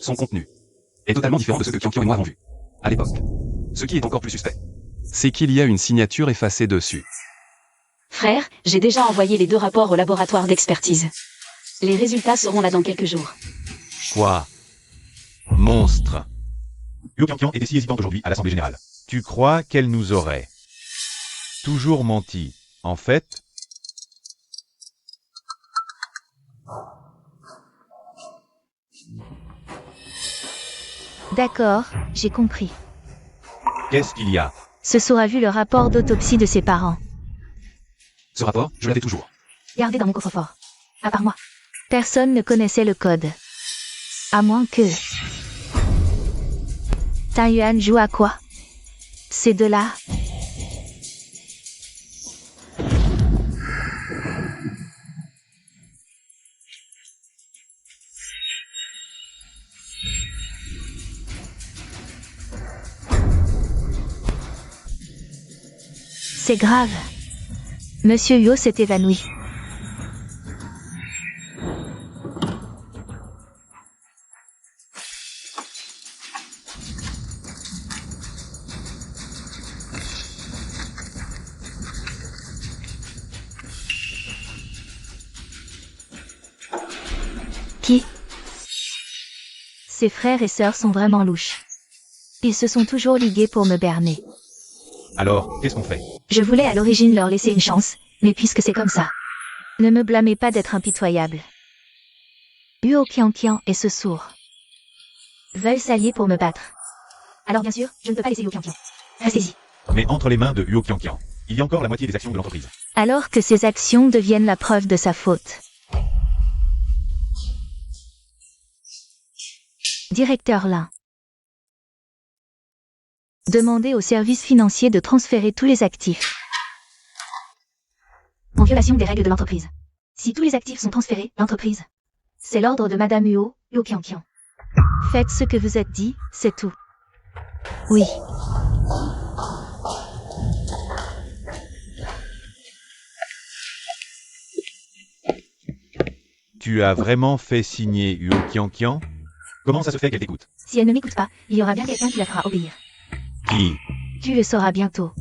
Son contenu est totalement différent de ce que Kian et moi avons vu à l'époque. Ce qui est encore plus suspect, c'est qu'il y a une signature effacée dessus. Frère, j'ai déjà envoyé les 2 rapports au laboratoire d'expertise. Les résultats seront là dans quelques jours. Quoi? Monstre. Yo Kian était si hésitante aujourd'hui à l'Assemblée Générale. Tu crois qu'elle nous aurait toujours menti, en fait? D'accord, j'ai compris. Qu'est-ce qu'il y a? Ce sourd a vu le rapport d'autopsie de ses parents. Ce rapport, je l'avais toujours. Gardé dans mon coffre-fort. À part moi. Personne ne connaissait le code. À moins que... Tin Yuan joue à quoi? Ces deux-là... C'est grave. Monsieur Yo s'est évanoui. Qui? Ses frères et sœurs sont vraiment louches. Ils se sont toujours ligués pour me berner. Alors, qu'est-ce qu'on fait? Je voulais à l'origine leur laisser une chance, mais puisque c'est comme ça. Ne me blâmez pas d'être impitoyable. Huo Qianqian et ce sourd veulent s'allier pour me battre. Alors bien sûr, je ne peux pas laisser Huo Qianqian. Restez-y. Mais entre les mains de Huo Kian, il y a encore la moitié des actions de l'entreprise. Alors que ses actions deviennent la preuve de sa faute. Directeur Lin. Demandez au service financier de transférer tous les actifs. En violation des règles de l'entreprise. Si tous les actifs sont transférés, l'entreprise. C'est l'ordre de Madame Huo Qianqian. Faites ce que vous êtes dit, c'est tout. Oui. Tu as vraiment fait signer Huo Qianqian? Comment ça se fait qu'elle t'écoute? Si elle ne m'écoute pas, il y aura bien quelqu'un qui la fera obéir. Qui? Tu le sauras bientôt.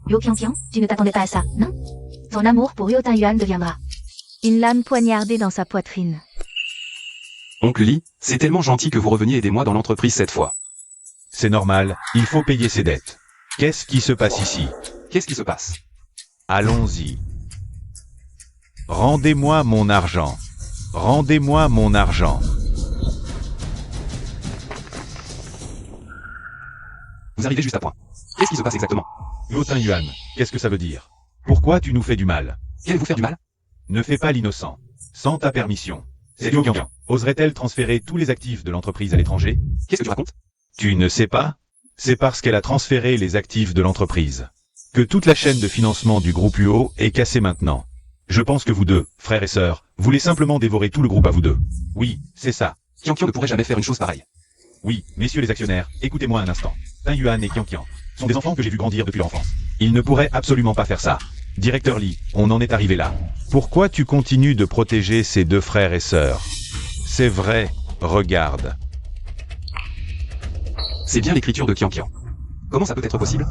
Huo Qianqian, tu ne t'attendais pas à ça, non? Ton amour pour Huo Tin Yuan deviendra une lame poignardée dans sa poitrine. Oncle Lee, c'est tellement gentil que vous reveniez aider moi dans l'entreprise cette fois. C'est normal, il faut payer ses dettes. Qu'est-ce qui se passe ici? Qu'est-ce qui se passe? Allons-y. Rendez-moi mon argent. Rendez-moi mon argent. Vous arrivez juste à point. Qu'est-ce qui se passe exactement? Huo Tin Yuan, qu'est-ce que ça veut dire? Pourquoi tu nous fais du mal? Qu'allez-vous faire du mal? Ne fais pas l'innocent. Sans ta permission. C'est Huo Qianqian. Oserait-elle transférer tous les actifs de l'entreprise à l'étranger? Qu'est-ce que tu racontes? Tu ne sais pas? C'est parce qu'elle a transféré les actifs de l'entreprise que toute la chaîne de financement du groupe Huo est cassée maintenant. Je pense que vous deux, frères et sœurs, voulez simplement dévorer tout le groupe à vous deux. Oui, c'est ça. Qianqian ne pourrait jamais faire une chose pareille. Oui, messieurs les actionnaires, écoutez-moi un instant. Tin Yuan et Qianqian sont des enfants que j'ai vu grandir depuis leur enfance. Ils ne pourraient absolument pas faire ça. Directeur Lee, on en est arrivé là. Pourquoi tu continues de protéger ces deux frères et sœurs? C'est vrai, regarde. C'est bien l'écriture de Qianqian. Comment ça peut être possible?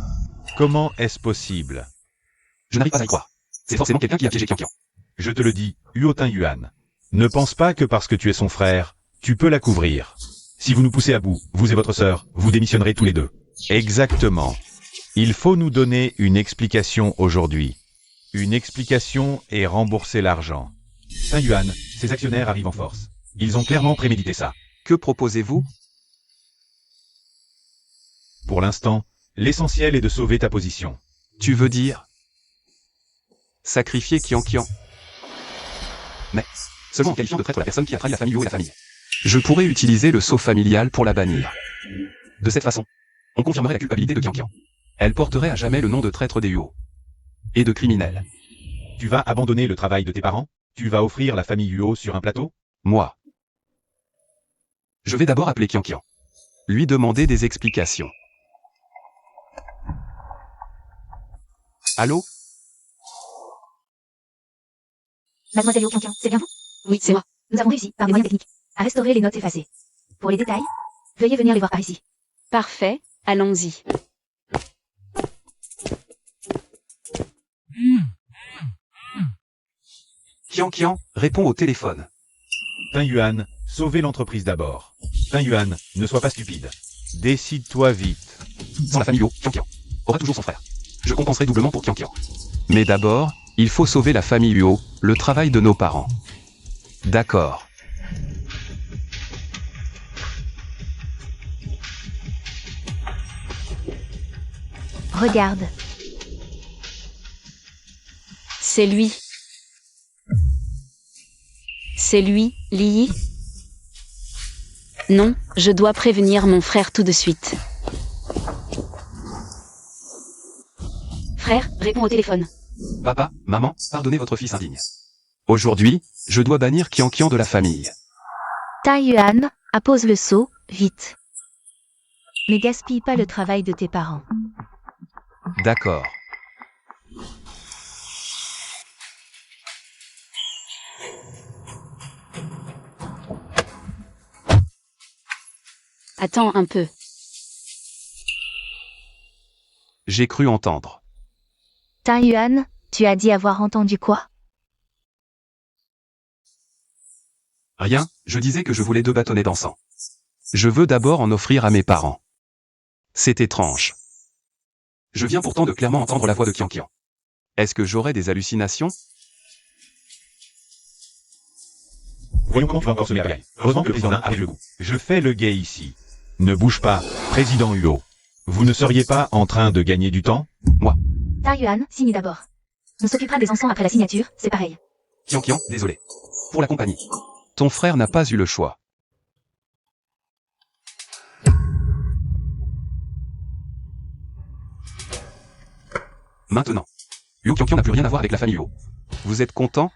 Comment est-ce possible? Je n'arrive pas à y croire. C'est forcément quelqu'un qui a piégé Qianqian. Je te le dis, Huotin Yuan. Ne pense pas que parce que tu es son frère, tu peux la couvrir. Si vous nous poussez à bout, vous et votre sœur, vous démissionnerez tous les deux. Exactement. Il faut nous donner une explication aujourd'hui. Une explication et rembourser l'argent. Tin Yuan, ces actionnaires arrivent en force. Ils ont clairement prémédité ça. Que proposez-vous? Pour l'instant, l'essentiel est de sauver ta position. Tu veux dire sacrifier Qianqian? Mais seulement en qualifiant de traître la personne qui a trahi la famille Huo et la famille. Je pourrais utiliser le sceau familial pour la bannir. De cette façon, on confirmerait la culpabilité de Qianqian. Elle porterait à jamais le nom de traître des Huo. Et de criminel. Tu vas abandonner le travail de tes parents? Tu vas offrir la famille Huo sur un plateau? Moi. Je vais d'abord appeler Qianqian. Lui demander des explications. Allô? Mademoiselle Huo Qianqian, c'est bien vous? Oui, c'est moi. Nous avons réussi, par des moyens techniques, à restaurer les notes effacées. Pour les détails, veuillez venir les voir par ici. Parfait, allons-y. Qianqian, réponds au téléphone. Tin Yuan, sauvez l'entreprise d'abord. Tin Yuan, ne sois pas stupide. Décide-toi vite. Sans la famille Huo, Qianqian aura toujours son frère. Je compenserai doublement pour Qianqian. Mais d'abord, il faut sauver la famille Huo, le travail de nos parents. D'accord. Regarde. C'est lui. C'est lui, Li. Non, je dois prévenir mon frère tout de suite. Frère, réponds au téléphone. Papa, maman, pardonnez votre fils indigne. Aujourd'hui, je dois bannir Qianqian de la famille. Tin Yuan, appose le seau, vite. Ne gaspille pas le travail de tes parents. D'accord. Attends un peu. J'ai cru entendre. Tin Yuan, tu as dit avoir entendu quoi? Rien, je disais que je voulais 2 bâtonnets d'encens. Je veux d'abord en offrir à mes parents. C'est étrange. Je viens pourtant de clairement entendre la voix de Qianqian. Est-ce que j'aurais des hallucinations? Voyons comment tu vas encore semer la pagaille. Heureusement que le président Lin arrive le goût. Je fais le gay ici. Ne bouge pas, président Huo. Vous ne seriez pas en train de gagner du temps? Tin Yuan, signe d'abord. On s'occupera des encens après la signature, c'est pareil. Qianqian, désolé. Pour la compagnie. Ton frère n'a pas eu le choix. Maintenant. Huo Qianqian n'a plus rien à voir avec la famille Huo. Vous êtes content?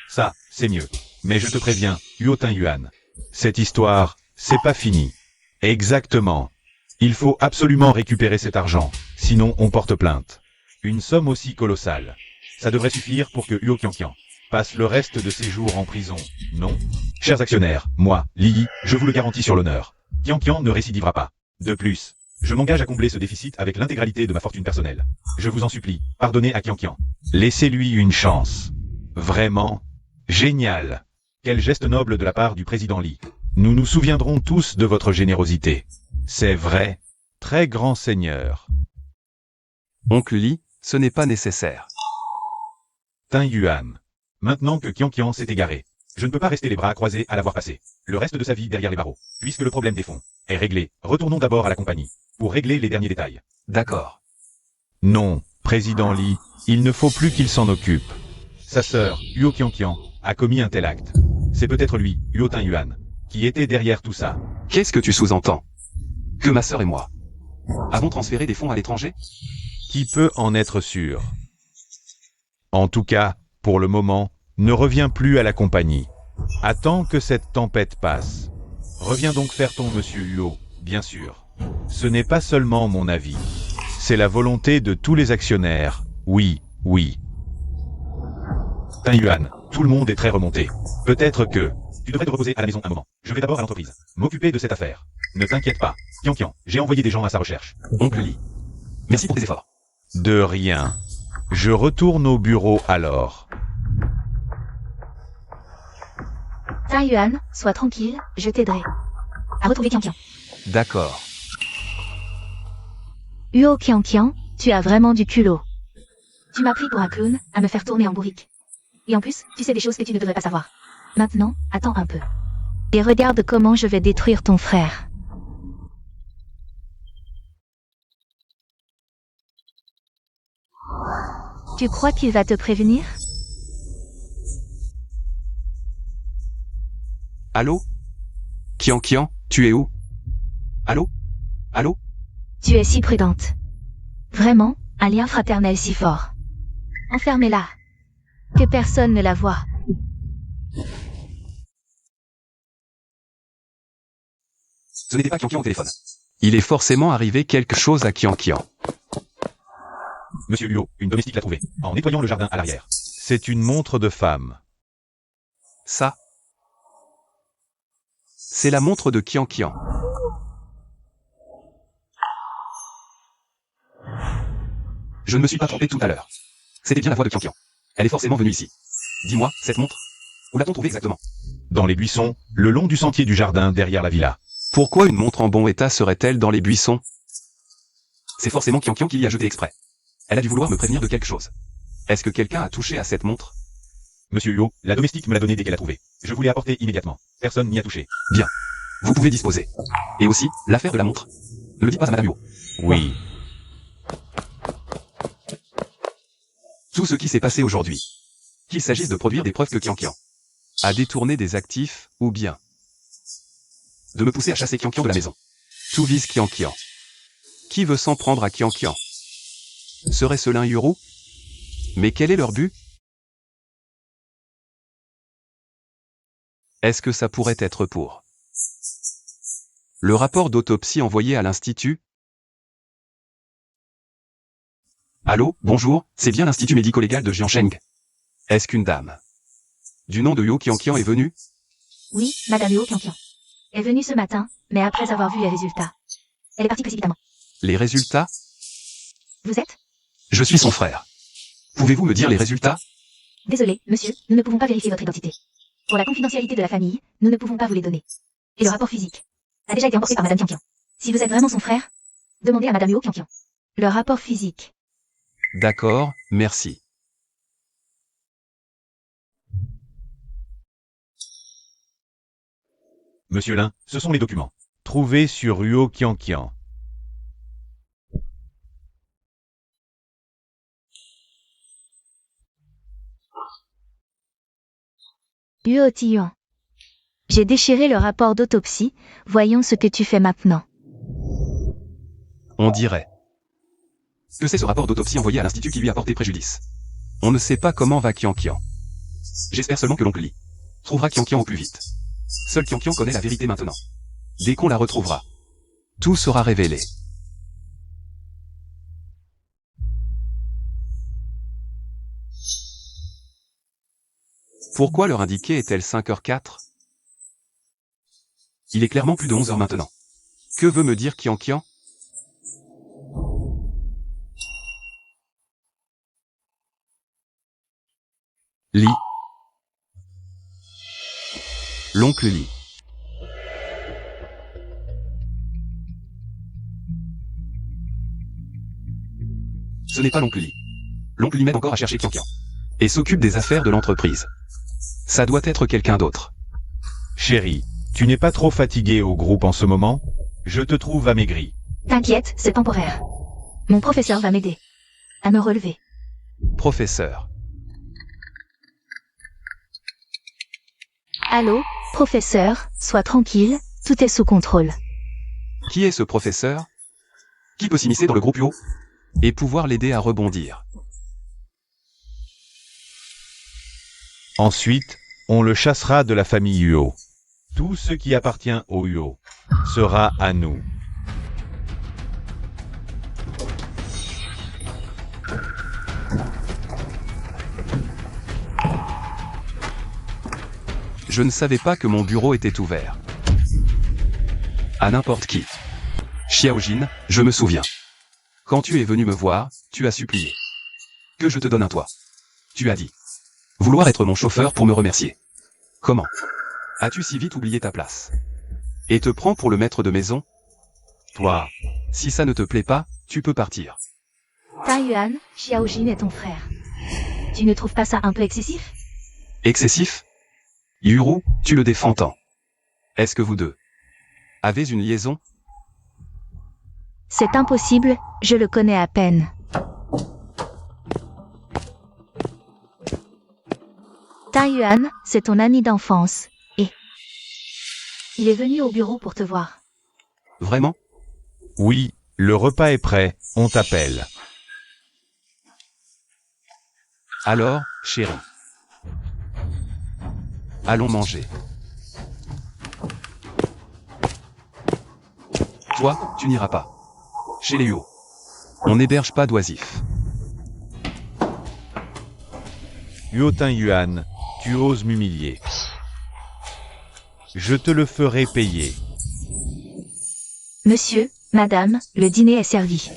Ça, c'est mieux. Mais je te préviens, Huotin Yuan. Cette histoire, c'est pas fini. Exactement. Il faut absolument récupérer cet argent, sinon on porte plainte. Une somme aussi colossale. Ça devrait suffire pour que Huo Qianqian passe le reste de ses jours en prison, non? Chers actionnaires, moi, Li, je vous le garantis sur l'honneur. Qianqian ne récidivera pas. De plus, je m'engage à combler ce déficit avec l'intégralité de ma fortune personnelle. Je vous en supplie, pardonnez à Qianqian. Laissez-lui une chance. Vraiment? Génial. Quel geste noble de la part du président Li. Nous nous souviendrons tous de votre générosité. C'est vrai. Très grand seigneur. Oncle Li, ce n'est pas nécessaire. Tin Yuan. Maintenant que Qianqian s'est égaré, je ne peux pas rester les bras croisés à l'avoir passé. Le reste de sa vie derrière les barreaux. Puisque le problème des fonds est réglé, retournons d'abord à la compagnie. Pour régler les derniers détails. D'accord. Non, président Li, il ne faut plus qu'il s'en occupe. Sa sœur, Huo Qianqian, a commis un tel acte. C'est peut-être lui, Huotin Yuan, qui était derrière tout ça. Qu'est-ce que tu sous-entends? Que ma sœur et moi avons transféré des fonds à l'étranger? Qui peut en être sûr? En tout cas, pour le moment, ne reviens plus à la compagnie. Attends que cette tempête passe. Reviens donc faire ton monsieur Huo, bien sûr. Ce n'est pas seulement mon avis. C'est la volonté de tous les actionnaires. Oui, oui. Tin Yuan, tout le monde est très remonté. Peut-être que tu devrais te reposer à la maison un moment. Je vais d'abord à l'entreprise, m'occuper de cette affaire. Ne t'inquiète pas. Kian, j'ai envoyé des gens à sa recherche. Oncle Lee. Merci pour tes efforts. De rien. Je retourne au bureau alors. Yuan, sois tranquille, je t'aiderai. À retrouver Qian. D'accord. Huo Qian, tu as vraiment du culot. Tu m'as pris pour un clown, à me faire tourner en bourrique. Et en plus, tu sais des choses que tu ne devrais pas savoir. Maintenant, attends un peu. Et regarde comment je vais détruire ton frère. Tu crois qu'il va te prévenir? Allô? Qian, tu es où? Allô? Allô? Tu es si prudente. Vraiment, un lien fraternel si fort. Enfermez-la. Que personne ne la voie. Ce n'était pas Qian au téléphone. Il est forcément arrivé quelque chose à Qian. Monsieur Huo, une domestique l'a trouvé, en nettoyant le jardin à l'arrière. C'est une montre de femme. Ça. C'est la montre de Qian. Je ne me suis pas trompé tout à l'heure. C'était bien la voix de Qian. Elle est forcément venue ici. Dis-moi, cette montre, où l'a-t-on trouvée exactement? Dans les buissons, le long du sentier du jardin derrière la villa. Pourquoi une montre en bon état serait-elle dans les buissons? C'est forcément Qian qui l'y a jeté exprès. Elle a dû vouloir me prévenir de quelque chose. Est-ce que quelqu'un a touché à cette montre? Monsieur Huo, la domestique me l'a donnée dès qu'elle l'a trouvée. Je vous l'ai apportée immédiatement. Personne n'y a touché. Bien. Vous pouvez disposer. Et aussi, l'affaire de la montre. Ne le dites pas à Madame Huo. Oui. Tout ce qui s'est passé aujourd'hui. Qu'il s'agisse de produire des preuves que Qian a détourné des actifs, ou bien de me pousser à chasser Qian de la maison. Tout vise Qian. Qui veut s'en prendre à Qian? Serait-ce l'un Yuru? Mais quel est leur but? Est-ce que ça pourrait être pour le rapport d'autopsie envoyé à l'Institut? Allô, bonjour, c'est bien l'Institut médico-légal de Jiansheng. Est-ce qu'une dame du nom de Huo Qian est venue? Oui, Madame Huo Qian. Est venue ce matin, mais après avoir vu les résultats. Elle est partie précipitamment. Les résultats? Vous êtes? Je suis son frère. Pouvez-vous me dire les résultats? Désolé, monsieur, nous ne pouvons pas vérifier votre identité. Pour la confidentialité de la famille, nous ne pouvons pas vous les donner. Et le rapport physique a déjà été emporté par Madame Qian. Si vous êtes vraiment son frère, demandez à Madame Huo Qian. Le rapport physique. D'accord, merci. Monsieur Lin, ce sont les documents. Trouvés sur Huo Qian. Huo Tian. J'ai déchiré le rapport d'autopsie, voyons ce que tu fais maintenant. On dirait que c'est ce rapport d'autopsie envoyé à l'Institut qui lui a porté préjudice. On ne sait pas comment va Qian. J'espère seulement que l'oncle Lee trouvera Qian au plus vite. Seul Qian connaît la vérité maintenant. Dès qu'on la retrouvera, tout sera révélé. Pourquoi l'heure indiquée est-elle 5h04? Il est clairement plus de 11h maintenant. Que veut me dire Qian? Lee. L'oncle Lee. Ce n'est pas l'oncle Lee. L'oncle Lee m'aide encore à chercher Qian. Et s'occupe des affaires de l'entreprise. Ça doit être quelqu'un d'autre. Chérie, tu n'es pas trop fatiguée au groupe en ce moment? Je te trouve amaigrie. T'inquiète, c'est temporaire. Mon professeur va m'aider à me relever. Professeur. Allô, professeur, sois tranquille, tout est sous contrôle. Qui est ce professeur? Qui peut s'immiscer dans le groupe Huo et pouvoir l'aider à rebondir? Ensuite, on le chassera de la famille Huo. Tout ce qui appartient au Huo sera à nous. Je ne savais pas que mon bureau était ouvert. À n'importe qui. Xiaojin, je me souviens. Quand tu es venu me voir, tu as supplié. Que je te donne un toit. Tu as dit. Vouloir être mon chauffeur pour me remercier. Comment? As-tu si vite oublié ta place? Et te prends pour le maître de maison? Toi, si ça ne te plaît pas, tu peux partir. Taiyuan, Xiaojin est ton frère. Tu ne trouves pas ça un peu excessif? Excessif? Yuru, tu le défends tant. Est-ce que vous deux avez une liaison? C'est impossible, je le connais à peine. Taiyuan, c'est ton ami d'enfance, et... il est venu au bureau pour te voir. Vraiment? Oui, le repas est prêt, on t'appelle. Alors, chérie. Allons manger. Toi, tu n'iras pas. Chez les Huo. On n'héberge pas d'oisifs. Huotin Yuan, tu oses m'humilier. Je te le ferai payer. Monsieur, madame, le dîner est servi.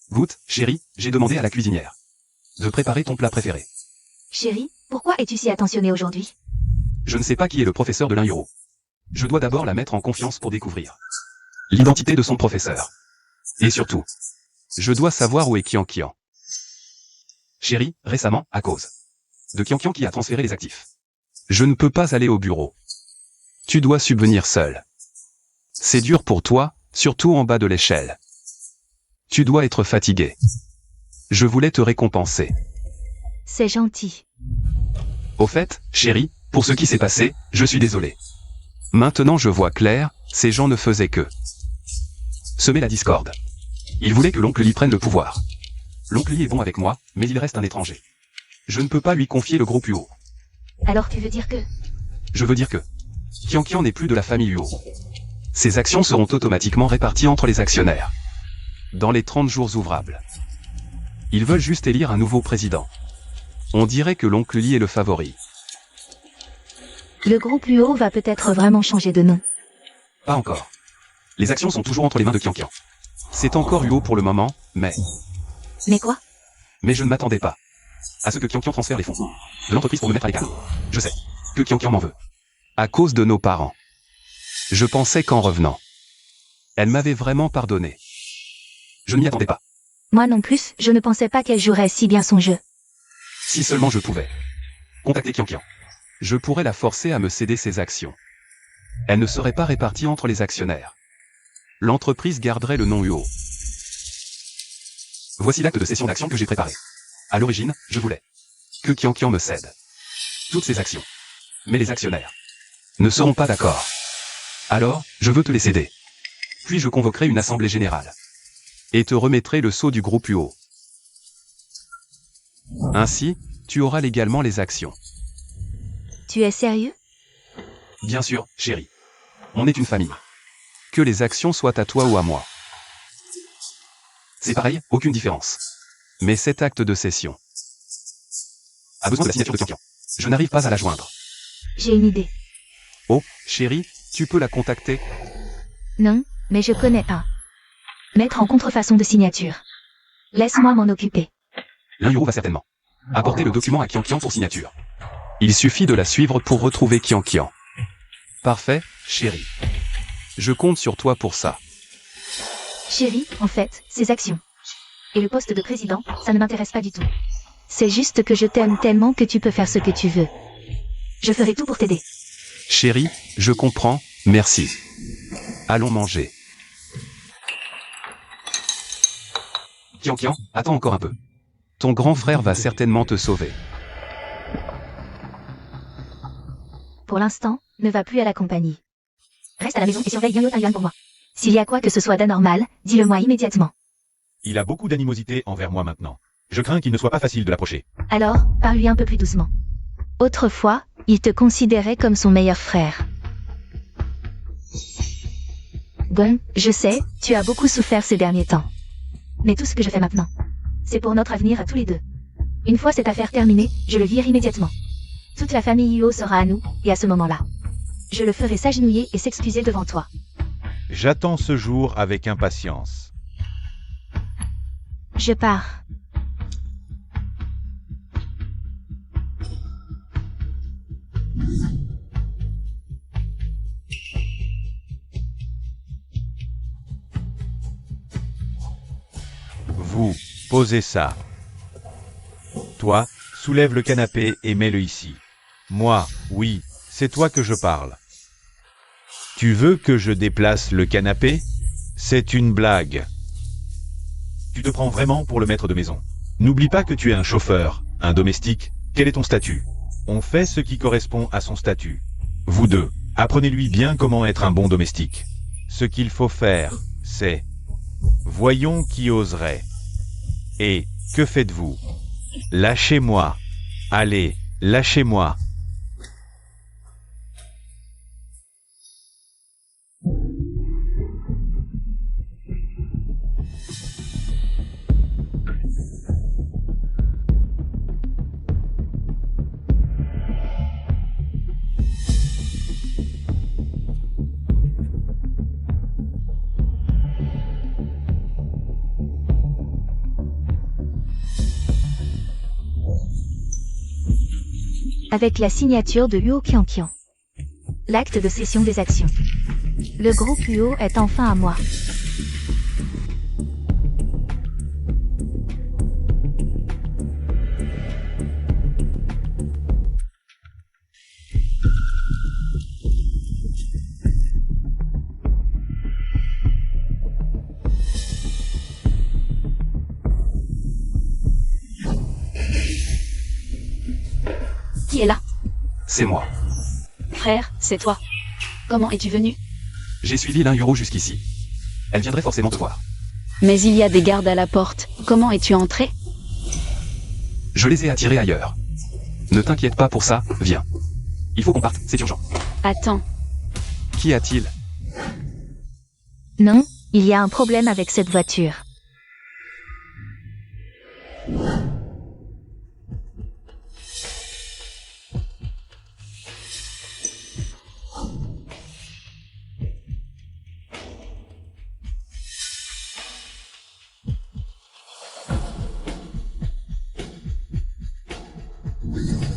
Voûte, chérie, j'ai demandé à la cuisinière de préparer ton plat préféré. Chérie, pourquoi es-tu si attentionnée aujourd'hui? Je ne sais pas qui est le professeur de l'Inhuro. Je dois d'abord la mettre en confiance pour découvrir l'identité de son professeur. Et surtout, je dois savoir où est Qianqian. Chérie, récemment, à cause de Qianqian qui a transféré les actifs, je ne peux pas aller au bureau. Tu dois subvenir seul. C'est dur pour toi, surtout en bas de l'échelle. Tu dois être fatigué. Je voulais te récompenser. C'est gentil. Au fait, chérie, pour ce qui s'est passé, je suis désolé. Maintenant je vois clair, ces gens ne faisaient que semer la discorde. Ils voulaient que l'oncle Li prenne le pouvoir. L'oncle Li est bon avec moi, mais il reste un étranger. Je ne peux pas lui confier le groupe Huo. Alors tu veux dire que... Je veux dire que Qianqian n'est plus de la famille Huo. Ses actions seront automatiquement réparties entre les actionnaires. Dans les 30 jours ouvrables. Ils veulent juste élire un nouveau président. On dirait que l'oncle Li est le favori. Le groupe Huo va peut-être vraiment changer de nom. Pas encore. Les actions sont toujours entre les mains de Qianqian. C'est encore Huo pour le moment, mais Mais quoi? je ne m'attendais pas à ce que Qianqian transfère les fonds de l'entreprise pour me mettre à l'écart. Je sais que Qianqian m'en veut. À cause de nos parents. Je pensais qu'en revenant, elle m'avait vraiment pardonné. Je ne m'y attendais pas. Moi non plus, je ne pensais pas qu'elle jouerait si bien son jeu. Si seulement je pouvais contacter Qianqian, je pourrais la forcer à me céder ses actions. Elle ne serait pas répartie entre les actionnaires. L'entreprise garderait le nom Huo. Voici l'acte de cession d'actions que j'ai préparé. À l'origine, je voulais que Qianqian me cède toutes ses actions. Mais les actionnaires ne seront pas d'accord. Alors, je veux te les céder. Puis je convoquerai une assemblée générale. Et te remettrai le sceau du groupe Huo. Ainsi, tu auras légalement les actions. Tu es sérieux? Bien sûr, chérie. On est une famille. Que les actions soient à toi ou à moi. C'est pareil, aucune différence. Mais cet acte de cession a besoin de la signature de Qianqian. Je n'arrive pas à la joindre. J'ai une idée. Oh, chérie, tu peux la contacter? Non, mais je connais un. Mettre en contrefaçon de signature. Laisse-moi m'en occuper. L'Inhuro va certainement apporter le document à Qianqian pour signature. Il suffit de la suivre pour retrouver Qianqian. Parfait, chérie. Je compte sur toi pour ça. Chérie, en fait, ces actions. Et le poste de président, ça ne m'intéresse pas du tout. C'est juste que je t'aime tellement que tu peux faire ce que tu veux. Je ferai tout pour t'aider. Chérie, je comprends, merci. Allons manger. Qianqian, attends encore un peu. Ton grand frère va certainement te sauver. Pour l'instant, ne va plus à la compagnie. Reste à la maison et surveille bien Taiyuan pour moi. S'il y a quoi que ce soit d'anormal, dis-le-moi immédiatement. Il a beaucoup d'animosité envers moi maintenant. Je crains qu'il ne soit pas facile de l'approcher. Alors, parle-lui un peu plus doucement. Autrefois, il te considérait comme son meilleur frère. Bon, je sais, tu as beaucoup souffert ces derniers temps. Mais tout ce que je fais maintenant, c'est pour notre avenir à tous les deux. Une fois cette affaire terminée, je le vire immédiatement. Toute la famille Huo sera à nous, et à ce moment-là, je le ferai s'agenouiller et s'excuser devant toi. J'attends ce jour avec impatience. Je pars. Vous, posez ça. Toi, soulève le canapé et mets-le ici. Moi, oui, c'est toi que je parle. Tu veux que je déplace le canapé? C'est une blague. Tu te prends vraiment pour le maître de maison. N'oublie pas que tu es un chauffeur, un domestique. Quel est ton statut? On fait ce qui correspond à son statut. Vous deux, apprenez-lui bien comment être un bon domestique. Ce qu'il faut faire, c'est... Voyons qui oserait. Et, que faites-vous? Lâchez-moi. Allez, lâchez-moi. Avec la signature de Huo Qianqian. L'acte de cession des actions. Le groupe Huo est enfin à moi. Qui est là? C'est moi. Frère, c'est toi. Comment es-tu venu? J'ai suivi Lin Yuro jusqu'ici. Elle viendrait forcément te voir. Mais il y a des gardes à la porte. Comment es-tu entré? Je les ai attirés ailleurs. Ne t'inquiète pas pour ça, viens. Il faut qu'on parte, c'est urgent. Attends. Qu'y a-t-il? Non, il y a un problème avec cette voiture.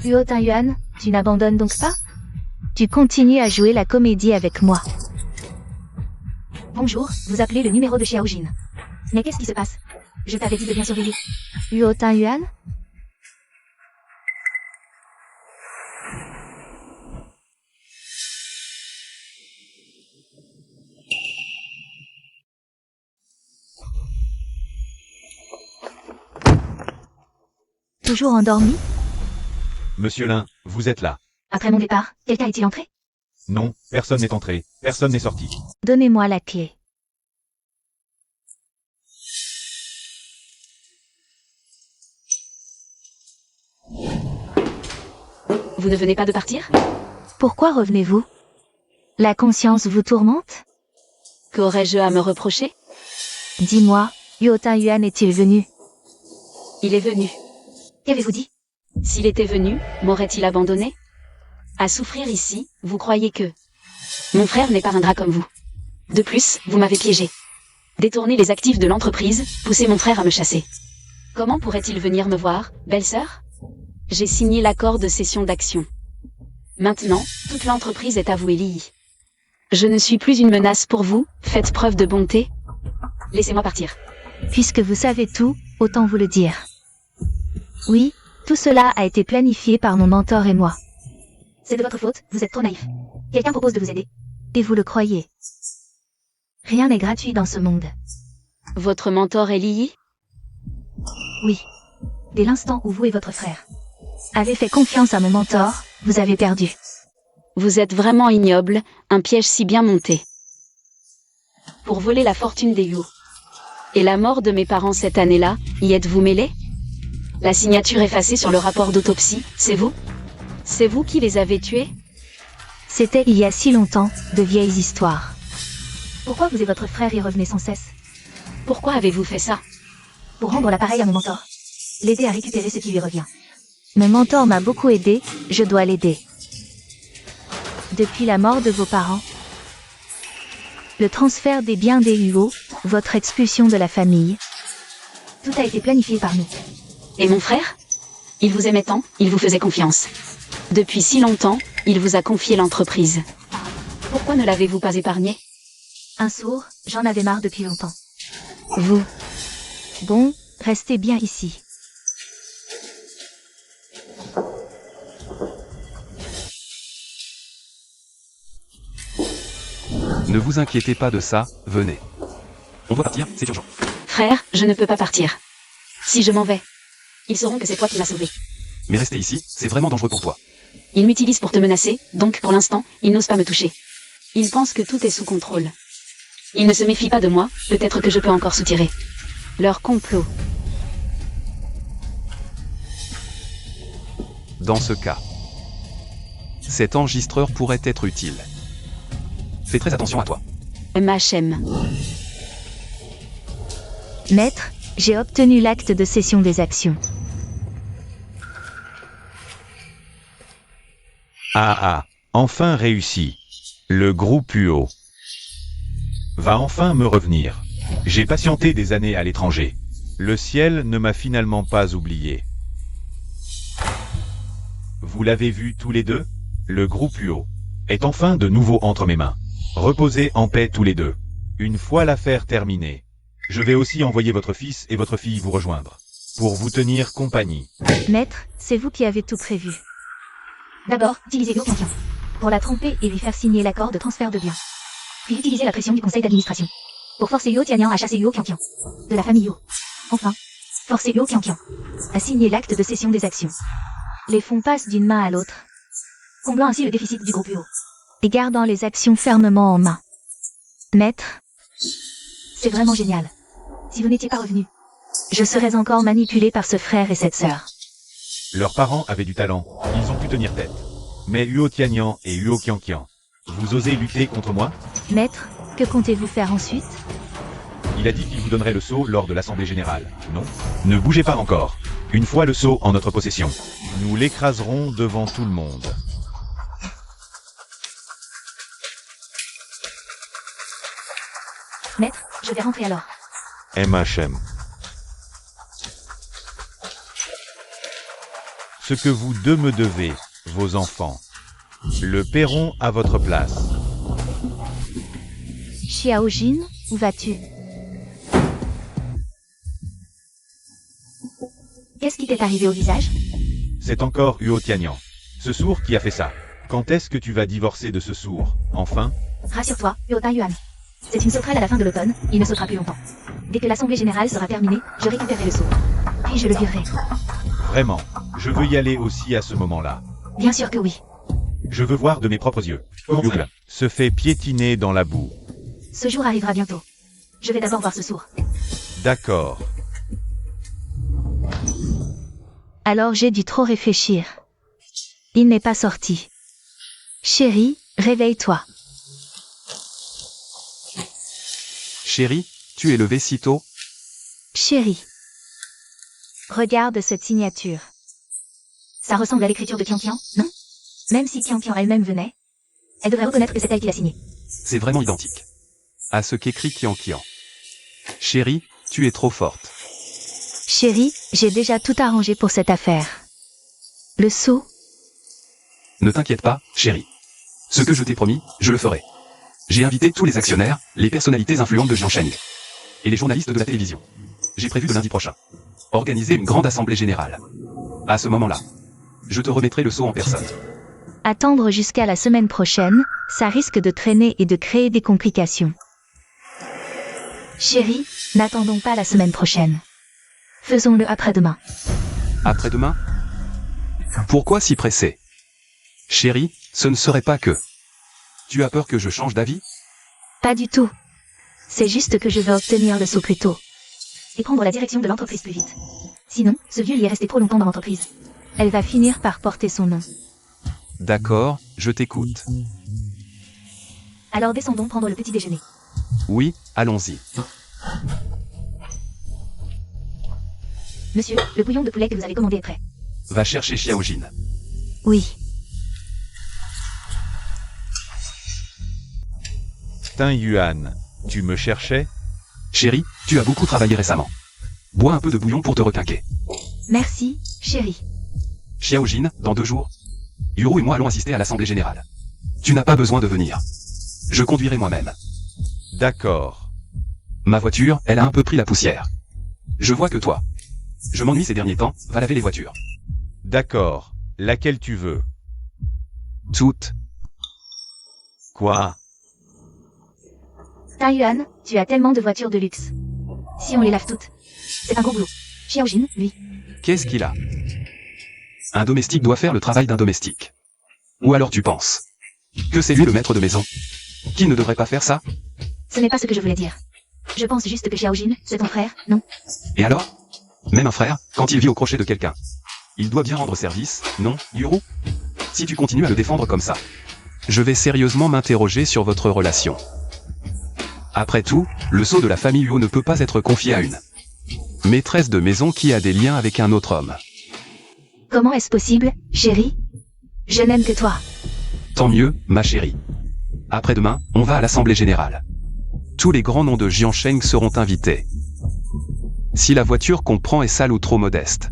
Huo Taiyuan, tu n'abandonnes donc pas? Tu continues à jouer la comédie avec moi. Bonjour, vous appelez le numéro de Xiaojin. Mais qu'est-ce qui se passe? Je t'avais dit de bien surveiller. Huo Taiyuan? Toujours endormi? Monsieur Lin, vous êtes là. Après mon départ, quelqu'un est-il entré? Non, personne n'est entré, personne n'est sorti. Donnez-moi la clé. Vous ne venez pas de partir? Pourquoi revenez-vous? La conscience vous tourmente? Qu'aurais-je à me reprocher? Dis-moi, Huo Taiyuan est-il venu? Il est venu. Qu'avez-vous dit? S'il était venu, m'aurait-il abandonné? À souffrir ici, vous croyez que... Mon frère n'est pas un drap comme vous. De plus, vous m'avez piégé. Détourné les actifs de l'entreprise, poussé mon frère à me chasser. Comment pourrait-il venir me voir, belle-sœur? J'ai signé l'accord de cession d'actions. Maintenant, toute l'entreprise est avouée Li. Je ne suis plus une menace pour vous, faites preuve de bonté. Laissez-moi partir. Puisque vous savez tout, autant vous le dire. Oui, tout cela a été planifié par mon mentor et moi. C'est de votre faute, vous êtes trop naïf. Quelqu'un propose de vous aider. Et vous le croyez. Rien n'est gratuit dans ce monde. Votre mentor est Li? Oui. Dès l'instant où vous et votre frère avez fait confiance à mon mentor, vous avez perdu. Vous êtes vraiment ignoble, un piège si bien monté. Pour voler la fortune des Yu. Et la mort de mes parents cette année-là, y êtes-vous mêlé? La signature effacée sur le rapport d'autopsie, c'est vous? C'est vous qui les avez tués? C'était il y a si longtemps, de vieilles histoires. Pourquoi vous et votre frère y revenez sans cesse? Pourquoi avez-vous fait ça? Pour rendre l'appareil à mon mentor. L'aider à récupérer ce qui lui revient. Mon mentor m'a beaucoup aidé, je dois l'aider. Depuis la mort de vos parents, le transfert des biens des Huo, votre expulsion de la famille. Tout a été planifié par nous. Et mon frère? Il vous aimait tant, il vous faisait confiance. Depuis si longtemps, il vous a confié l'entreprise. Pourquoi ne l'avez-vous pas épargné? Un sourd, j'en avais marre depuis longtemps. Vous. Bon, restez bien ici. Ne vous inquiétez pas de ça, venez. On doit partir, c'est urgent. Frère, je ne peux pas partir. Si je m'en vais, ils sauront que c'est toi qui m'as sauvé. Mais rester ici, c'est vraiment dangereux pour toi. Ils m'utilisent pour te menacer, donc pour l'instant, ils n'osent pas me toucher. Ils pensent que tout est sous contrôle. Ils ne se méfient pas de moi, peut-être que je peux encore soutirer. Leur complot. Dans ce cas, cet enregistreur pourrait être utile. Fais très attention à toi. MHM. Maître, j'ai obtenu l'acte de cession des actions. Enfin réussi. Le groupe UO va enfin me revenir. J'ai patienté des années à l'étranger. Le ciel ne m'a finalement pas oublié. Vous l'avez vu tous les deux? Le groupe UO est enfin de nouveau entre mes mains. Reposez en paix tous les deux. Une fois l'affaire terminée, je vais aussi envoyer votre fils et votre fille vous rejoindre, pour vous tenir compagnie. Maître, c'est vous qui avez tout prévu. D'abord, utilisez Yo Qianqian pour la tromper et lui faire signer l'accord de transfert de biens. Puis utilisez la pression du conseil d'administration pour forcer Yo Tianyan à chasser Yo Qianqian de la famille Yo. Enfin, forcer Yo Qianqian à signer l'acte de cession des actions. Les fonds passent d'une main à l'autre, comblant ainsi le déficit du groupe Yo et gardant les actions fermement en main. Maître, c'est vraiment génial. Si vous n'étiez pas revenu, je serais encore manipulé par ce frère et cette sœur. Leurs parents avaient du talent, ils ont pu tenir tête. Mais Huo Tianyan et Huo Qianqian, vous osez lutter contre moi? Maître, que comptez-vous faire ensuite? Il a dit qu'il vous donnerait le sceau lors de l'Assemblée Générale. Non? Ne bougez pas encore. Une fois le sceau en notre possession, nous l'écraserons devant tout le monde. Maître, je vais rentrer alors. MHM. Ce que vous deux me devez, vos enfants, le paieront à votre place. Xiaojin, où vas-tu? Qu'est-ce qui t'est arrivé au visage? C'est encore Huo Tianyan, ce sourd qui a fait ça. Quand est-ce que tu vas divorcer de ce sourd, enfin? Rassure-toi, Huo Taiyuan. C'est une sauterelle à la fin de l'automne, il ne sautera plus longtemps. Dès que l'assemblée générale sera terminée, je récupérerai le sceau. Puis je le virerai. Vraiment, je veux y aller aussi à ce moment-là. Bien sûr que oui. Je veux voir de mes propres yeux. Yuka se fait piétiner dans la boue. Ce jour arrivera bientôt. Je vais d'abord voir ce sourd. D'accord. Alors j'ai dû trop réfléchir. Il n'est pas sorti. Chérie, réveille-toi. Chérie, tu es levée si tôt? Chérie. Regarde cette signature. Ça ressemble à l'écriture de Qianqian, non? Même si Qianqian elle-même venait, elle devrait reconnaître que c'est elle qui l'a signé. C'est vraiment identique à ce qu'écrit Qianqian. Chérie, tu es trop forte. Chérie, j'ai déjà tout arrangé pour cette affaire. Le sceau? Ne t'inquiète pas, chérie. Ce que je t'ai promis, je le ferai. J'ai invité tous les actionnaires, les personnalités influentes de Jiansheng et les journalistes de la télévision. J'ai prévu de lundi prochain organiser une grande assemblée générale. À ce moment-là, je te remettrai le sceau en personne. Attendre jusqu'à la semaine prochaine, ça risque de traîner et de créer des complications. Chérie, n'attendons pas la semaine prochaine. Faisons-le après-demain. Après-demain? Pourquoi si pressé? Chérie, ce ne serait pas que... Tu as peur que je change d'avis? Pas du tout. C'est juste que je veux obtenir le sceau plus tôt. Et prendre la direction de l'entreprise plus vite. Sinon, ce vieux y est resté trop longtemps dans l'entreprise. Elle va finir par porter son nom. D'accord, je t'écoute. Alors descendons prendre le petit déjeuner. Oui, allons-y. Monsieur, le bouillon de poulet que vous avez commandé est prêt. Va chercher Xiaojin. Oui. Tin Yuan, tu me cherchais? Chérie, tu as beaucoup travaillé récemment. Bois un peu de bouillon pour te requinquer. Merci, chérie. Xiaojin, dans 2 jours. Yuru et moi allons assister à l'Assemblée Générale. Tu n'as pas besoin de venir. Je conduirai moi-même. D'accord. Ma voiture, elle a un peu pris la poussière. Je vois que toi. Je m'ennuie ces derniers temps, va laver les voitures. D'accord. Laquelle tu veux? Toutes. Quoi? Taiyuan, tu as tellement de voitures de luxe. Si on les lave toutes. C'est un gros boulot. Xiaojin, lui. Qu'est-ce qu'il a? Un domestique doit faire le travail d'un domestique. Ou alors tu penses que c'est lui le maître de maison, qui ne devrait pas faire ça? Ce n'est pas ce que je voulais dire. Je pense juste que Xiaojin, c'est ton frère, non? Et alors? Même un frère, quand il vit au crochet de quelqu'un, il doit bien rendre service, non, Yuru? Si tu continues à le défendre comme ça, je vais sérieusement m'interroger sur votre relation. Après tout, le sceau de la famille Huo ne peut pas être confié à une maîtresse de maison qui a des liens avec un autre homme. Comment est-ce possible, chérie? Je n'aime que toi. Tant mieux, ma chérie. Après-demain, on va à l'Assemblée Générale. Tous les grands noms de Jiansheng seront invités. Si la voiture qu'on prend est sale ou trop modeste,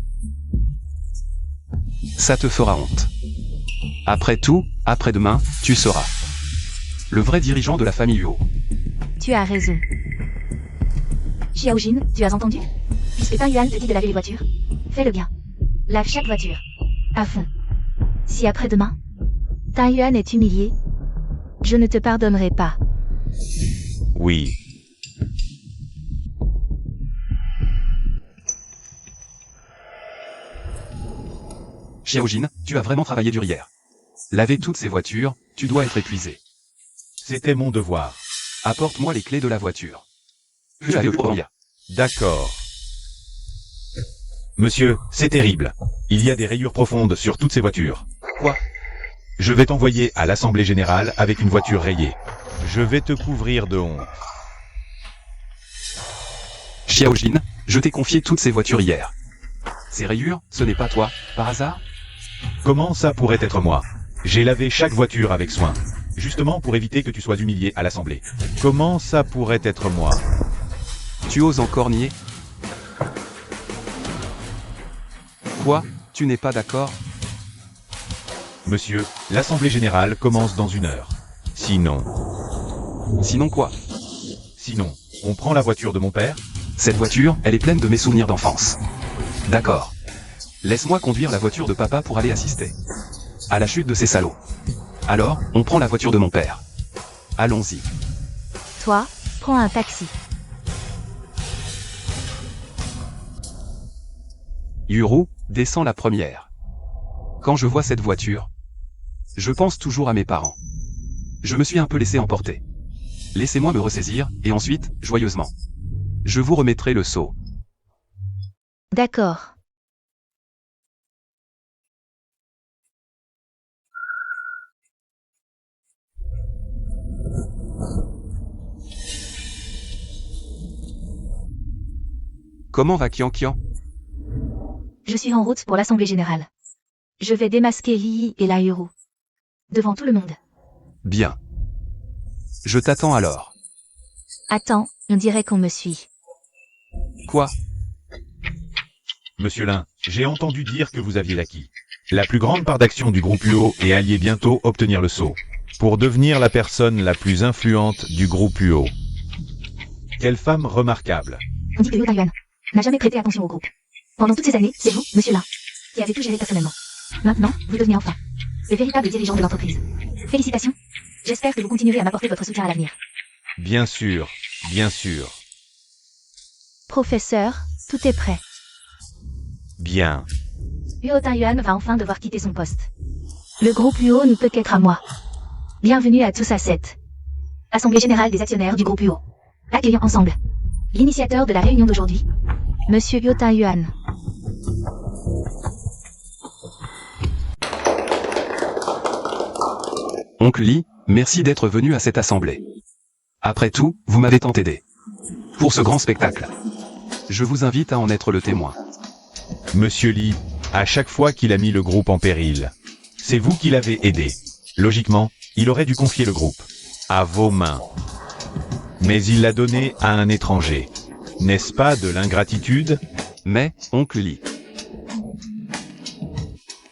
ça te fera honte. Après tout, après-demain, tu seras le vrai dirigeant de la famille Huo. Tu as raison. Xiaojin, tu as entendu? Puisque Taiyuan te dit de laver les voitures, fais-le bien. Lave chaque voiture. À fond. Si après-demain, Taiyuan est humilié, je ne te pardonnerai pas. Oui. Xiaojin, tu as vraiment travaillé dur hier. Laver toutes ces voitures, tu dois être épuisé. C'était mon devoir. Apporte-moi les clés de la voiture. Je vais aller au bureau. D'accord. Monsieur, c'est terrible. Il y a des rayures profondes sur toutes ces voitures. Quoi? Je vais t'envoyer à l'Assemblée Générale avec une voiture rayée. Je vais te couvrir de honte. Xiaojin, je t'ai confié toutes ces voitures hier. Ces rayures, ce n'est pas toi, par hasard? Comment ça pourrait être moi? J'ai lavé chaque voiture avec soin. Justement pour éviter que tu sois humilié à l'Assemblée. Comment ça pourrait être moi? Tu oses encore nier? Quoi? Tu n'es pas d'accord? Monsieur, l'Assemblée Générale commence dans 1 heure. Sinon, Sinon quoi? sinon, on prend la voiture de mon père? Cette voiture, elle est pleine de mes souvenirs d'enfance. D'accord. Laisse-moi conduire la voiture de papa pour aller assister à la chute de ces salauds. Alors, on prend la voiture de mon père. Allons-y. Toi, prends un taxi. Yuru, descends la première. Quand je vois cette voiture, je pense toujours à mes parents. Je me suis un peu laissé emporter. Laissez-moi me ressaisir, et ensuite, joyeusement, je vous remettrai le seau. D'accord. Comment va Qian? Je suis en route pour l'Assemblée Générale. Je vais démasquer Li et la Yuru. Devant tout le monde. Bien. Je t'attends alors. Attends, on dirait qu'on me suit. Quoi? Monsieur Lin, j'ai entendu dire que vous aviez acquis la plus grande part d'actions du groupe UO et alliez bientôt obtenir le sceau pour devenir la personne la plus influente du groupe UO. Quelle femme remarquable. On dit que Liu Taiyuan n'a jamais prêté attention au groupe. Pendant toutes ces années, c'est vous, monsieur Lin, qui avez tout géré personnellement. Maintenant, vous devenez enfin le véritable dirigeant de l'entreprise. Félicitations. J'espère que vous continuerez à m'apporter votre soutien à l'avenir. Bien sûr, bien sûr. Professeur, tout est prêt. Bien. Luo Taiyuan va enfin devoir quitter son poste. Le groupe UO ne peut qu'être à moi. Bienvenue à tous à cette Assemblée Générale des actionnaires du groupe UO. Accueillons ensemble l'initiateur de la réunion d'aujourd'hui, Monsieur Liu Taiyuan. Oncle Li, merci d'être venu à cette assemblée. Après tout, vous m'avez tant aidé. Pour ce grand spectacle, je vous invite à en être le témoin. Monsieur Li, à chaque fois qu'il a mis le groupe en péril, c'est vous qui l'avez aidé. Logiquement, il aurait dû confier le groupe à vos mains. Mais il l'a donné à un étranger. N'est-ce pas de l'ingratitude? Mais, oncle Lee.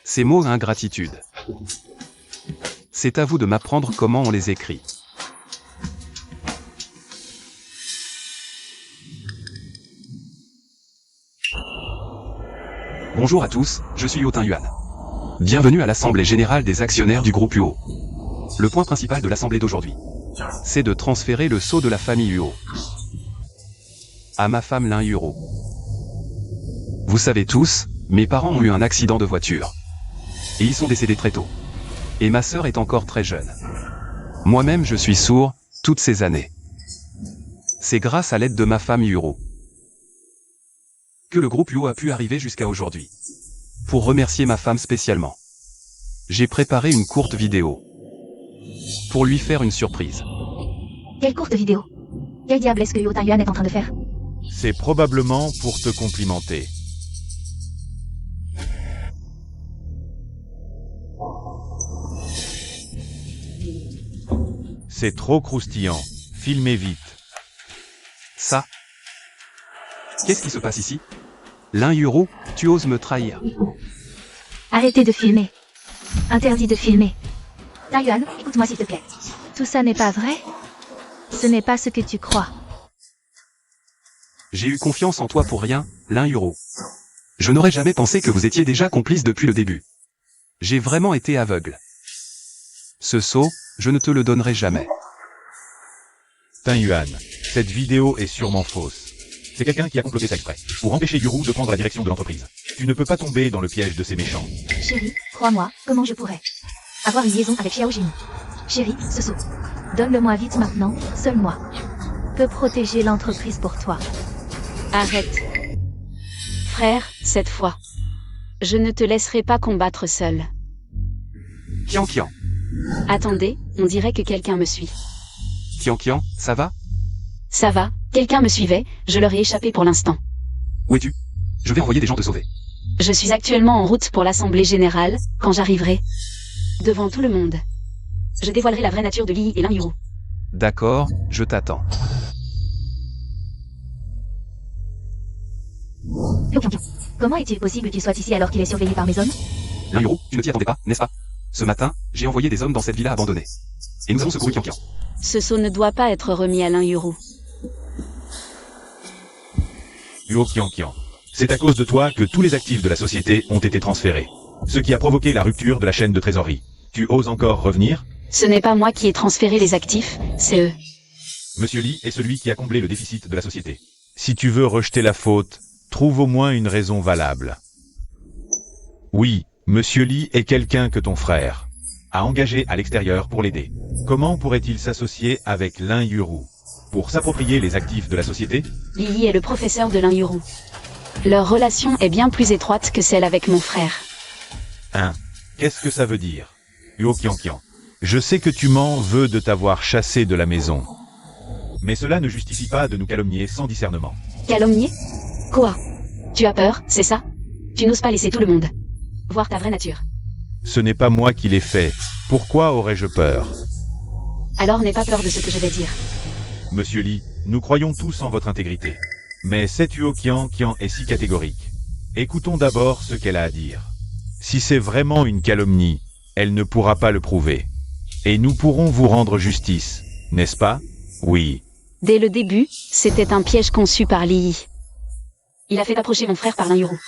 Ces mots ingratitude. C'est à vous de m'apprendre comment on les écrit. Bonjour à tous, je suis Yotin Yuan. Bienvenue à l'Assemblée Générale des actionnaires du groupe UO. Le point principal de l'Assemblée d'aujourd'hui, c'est de transférer le sceau de la famille UO à ma femme Lin Yuro. Vous savez tous, mes parents ont eu un accident de voiture. Et ils sont décédés très tôt. Et ma sœur est encore très jeune. Moi-même je suis sourd, toutes ces années. C'est grâce à l'aide de ma femme Yuro que le groupe UO a pu arriver jusqu'à aujourd'hui. Pour remercier ma femme spécialement, j'ai préparé une courte vidéo pour lui faire une surprise. Quelle courte vidéo? Quel diable est-ce que Yotin Yuan est en train de faire? C'est probablement pour te complimenter. C'est trop croustillant. Filmez vite. Ça. Qu'est-ce qui se passe ici? Lin Yuro, tu oses me trahir. Arrêtez de filmer. Interdit de filmer. Yuan, écoute-moi s'il te plaît. Tout ça n'est pas vrai? Ce n'est pas ce que tu crois. J'ai eu confiance en toi pour rien, Lin Yuro. Je n'aurais jamais pensé que vous étiez déjà complice depuis le début. J'ai vraiment été aveugle. Ce sceau, je ne te le donnerai jamais. Tin Yuan, cette vidéo est sûrement fausse. C'est quelqu'un qui a comploté ça exprès, pour empêcher Yuru de prendre la direction de l'entreprise. Tu ne peux pas tomber dans le piège de ces méchants. Chérie, crois-moi, comment je pourrais avoir une liaison avec Xiao Jin? Chérie, ce sceau. Donne-le-moi vite maintenant, seul moi peux protéger l'entreprise pour toi. Arrête. Frère, cette fois. Je ne te laisserai pas combattre seul. Kian Kian. Attendez, on dirait que quelqu'un me suit. Kian Kian, ça va? Ça va, quelqu'un me suivait, je leur ai échappé pour l'instant. Où es-tu? Je vais envoyer des gens te sauver. Je suis actuellement en route pour l'Assemblée Générale, quand j'arriverai. Devant tout le monde. Je dévoilerai la vraie nature de Lee et Lin Yuro. D'accord, je t'attends. Comment est-il possible qu'il soit ici alors qu'il est surveillé par mes hommes? Lin Yuro, tu ne t'y attendais pas, n'est-ce pas? Ce matin, j'ai envoyé des hommes dans cette villa abandonnée. Et nous avons secouru Kian Kian. Ce sceau ne doit pas être remis à Lin Yuro. Huo Kian Kian. C'est à cause de toi que tous les actifs de la société ont été transférés. Ce qui a provoqué la rupture de la chaîne de trésorerie. Tu oses encore revenir? Ce n'est pas moi qui ai transféré les actifs, c'est eux. Monsieur Lee est celui qui a comblé le déficit de la société. Si tu veux rejeter la faute, trouve au moins une raison valable. Oui, Monsieur Lee est quelqu'un que ton frère a engagé à l'extérieur pour l'aider. Comment pourrait-il s'associer avec Lin Yuru pour s'approprier les actifs de la société? Lee est le professeur de Lin Yuru. Leur relation est bien plus étroite que celle avec mon frère. Hein? Qu'est-ce que ça veut dire? Huo Kian Kian. Je sais que tu m'en veux de t'avoir chassé de la maison. Mais cela ne justifie pas de nous calomnier sans discernement. Calomnier? Quoi? Tu as peur, c'est ça? Tu n'oses pas laisser tout le monde voir ta vraie nature. Ce n'est pas moi qui l'ai fait. Pourquoi aurais-je peur? Alors n'aie pas peur de ce que je vais dire. Monsieur Lee, nous croyons tous en votre intégrité. Mais cette Huo Kian Kian est si catégorique. Écoutons d'abord ce qu'elle a à dire. Si c'est vraiment une calomnie, elle ne pourra pas le prouver. Et nous pourrons vous rendre justice, n'est-ce pas? Oui. Dès le début, c'était un piège conçu par Lee. Il a fait approcher mon frère par Lin Yuru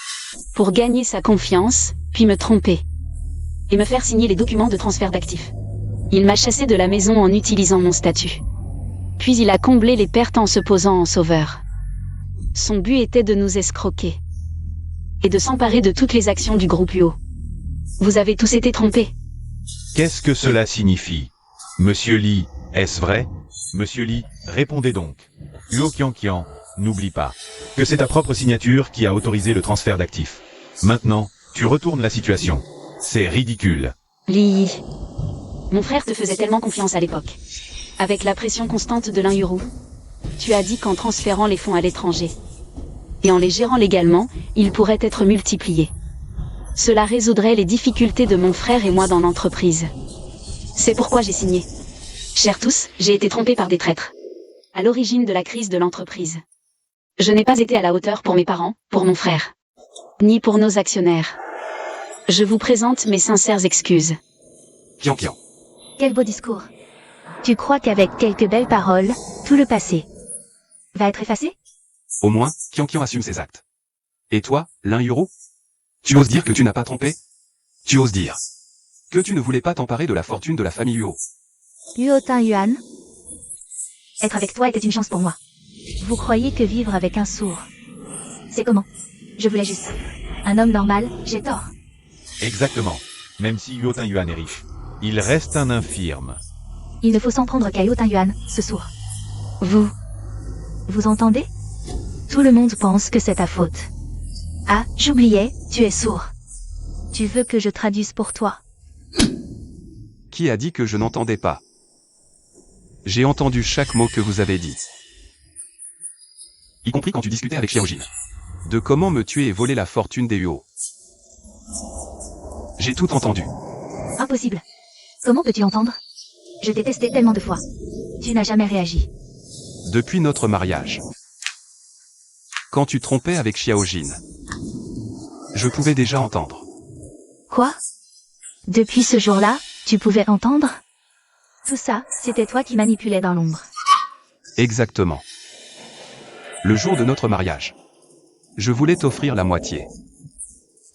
pour gagner sa confiance, puis me tromper. Et me faire signer les documents de transfert d'actifs. Il m'a chassé de la maison en utilisant mon statut. Puis il a comblé les pertes en se posant en sauveur. Son but était de nous escroquer. Et de s'emparer de toutes les actions du groupe UO. Vous avez tous été trompés. Qu'est-ce que cela signifie? Monsieur Lee, est-ce vrai? Monsieur Lee, répondez donc. Huo Kian Kian, n'oublie pas que c'est ta propre signature qui a autorisé le transfert d'actifs. Maintenant, tu retournes la situation. C'est ridicule. Lee, mon frère te faisait tellement confiance à l'époque. Avec la pression constante de Lin Yuru, tu as dit qu'en transférant les fonds à l'étranger, et en les gérant légalement, ils pourraient être multipliés. Cela résoudrait les difficultés de mon frère et moi dans l'entreprise. C'est pourquoi j'ai signé. Chers tous, j'ai été trompé par des traîtres. à l'origine de la crise de l'entreprise. Je n'ai pas été à la hauteur pour mes parents, pour mon frère, ni pour nos actionnaires. Je vous présente mes sincères excuses. Kian Kian. Quel beau discours. Tu crois qu'avec quelques belles paroles, tout le passé va être effacé? Au moins, Kian Kian assume ses actes. Et toi, Lin Yuro? Tu oses dire que tu n'as pas trompé? Tu oses dire que tu ne voulais pas t'emparer de la fortune de la famille Huo? Yuotin Yuan. Être avec toi était une chance pour moi. Vous croyez que vivre avec un sourd, c'est comment? Je voulais juste un homme normal, j'ai tort. Exactement. Même si Yuotin Yuan est riche, il reste un infirme. Il ne faut s'en prendre qu'à Yuotin Yuan, ce sourd. Vous entendez? Tout le monde pense que c'est ta faute. Ah, j'oubliais, tu es sourd. Tu veux que je traduise pour toi? Qui a dit que je n'entendais pas? J'ai entendu chaque mot que vous avez dit. Y compris quand tu discutais avec Xiaojin. De comment me tuer et voler la fortune des Huo. J'ai tout entendu. Impossible. Comment peux-tu entendre? Je t'ai testé tellement de fois. Tu n'as jamais réagi. Depuis notre mariage. Quand tu trompais avec Xiaojin. Je pouvais déjà entendre. Quoi? Depuis ce jour-là, tu pouvais entendre? Tout ça, c'était toi qui manipulais dans l'ombre. Exactement. Le jour de notre mariage. Je voulais t'offrir la moitié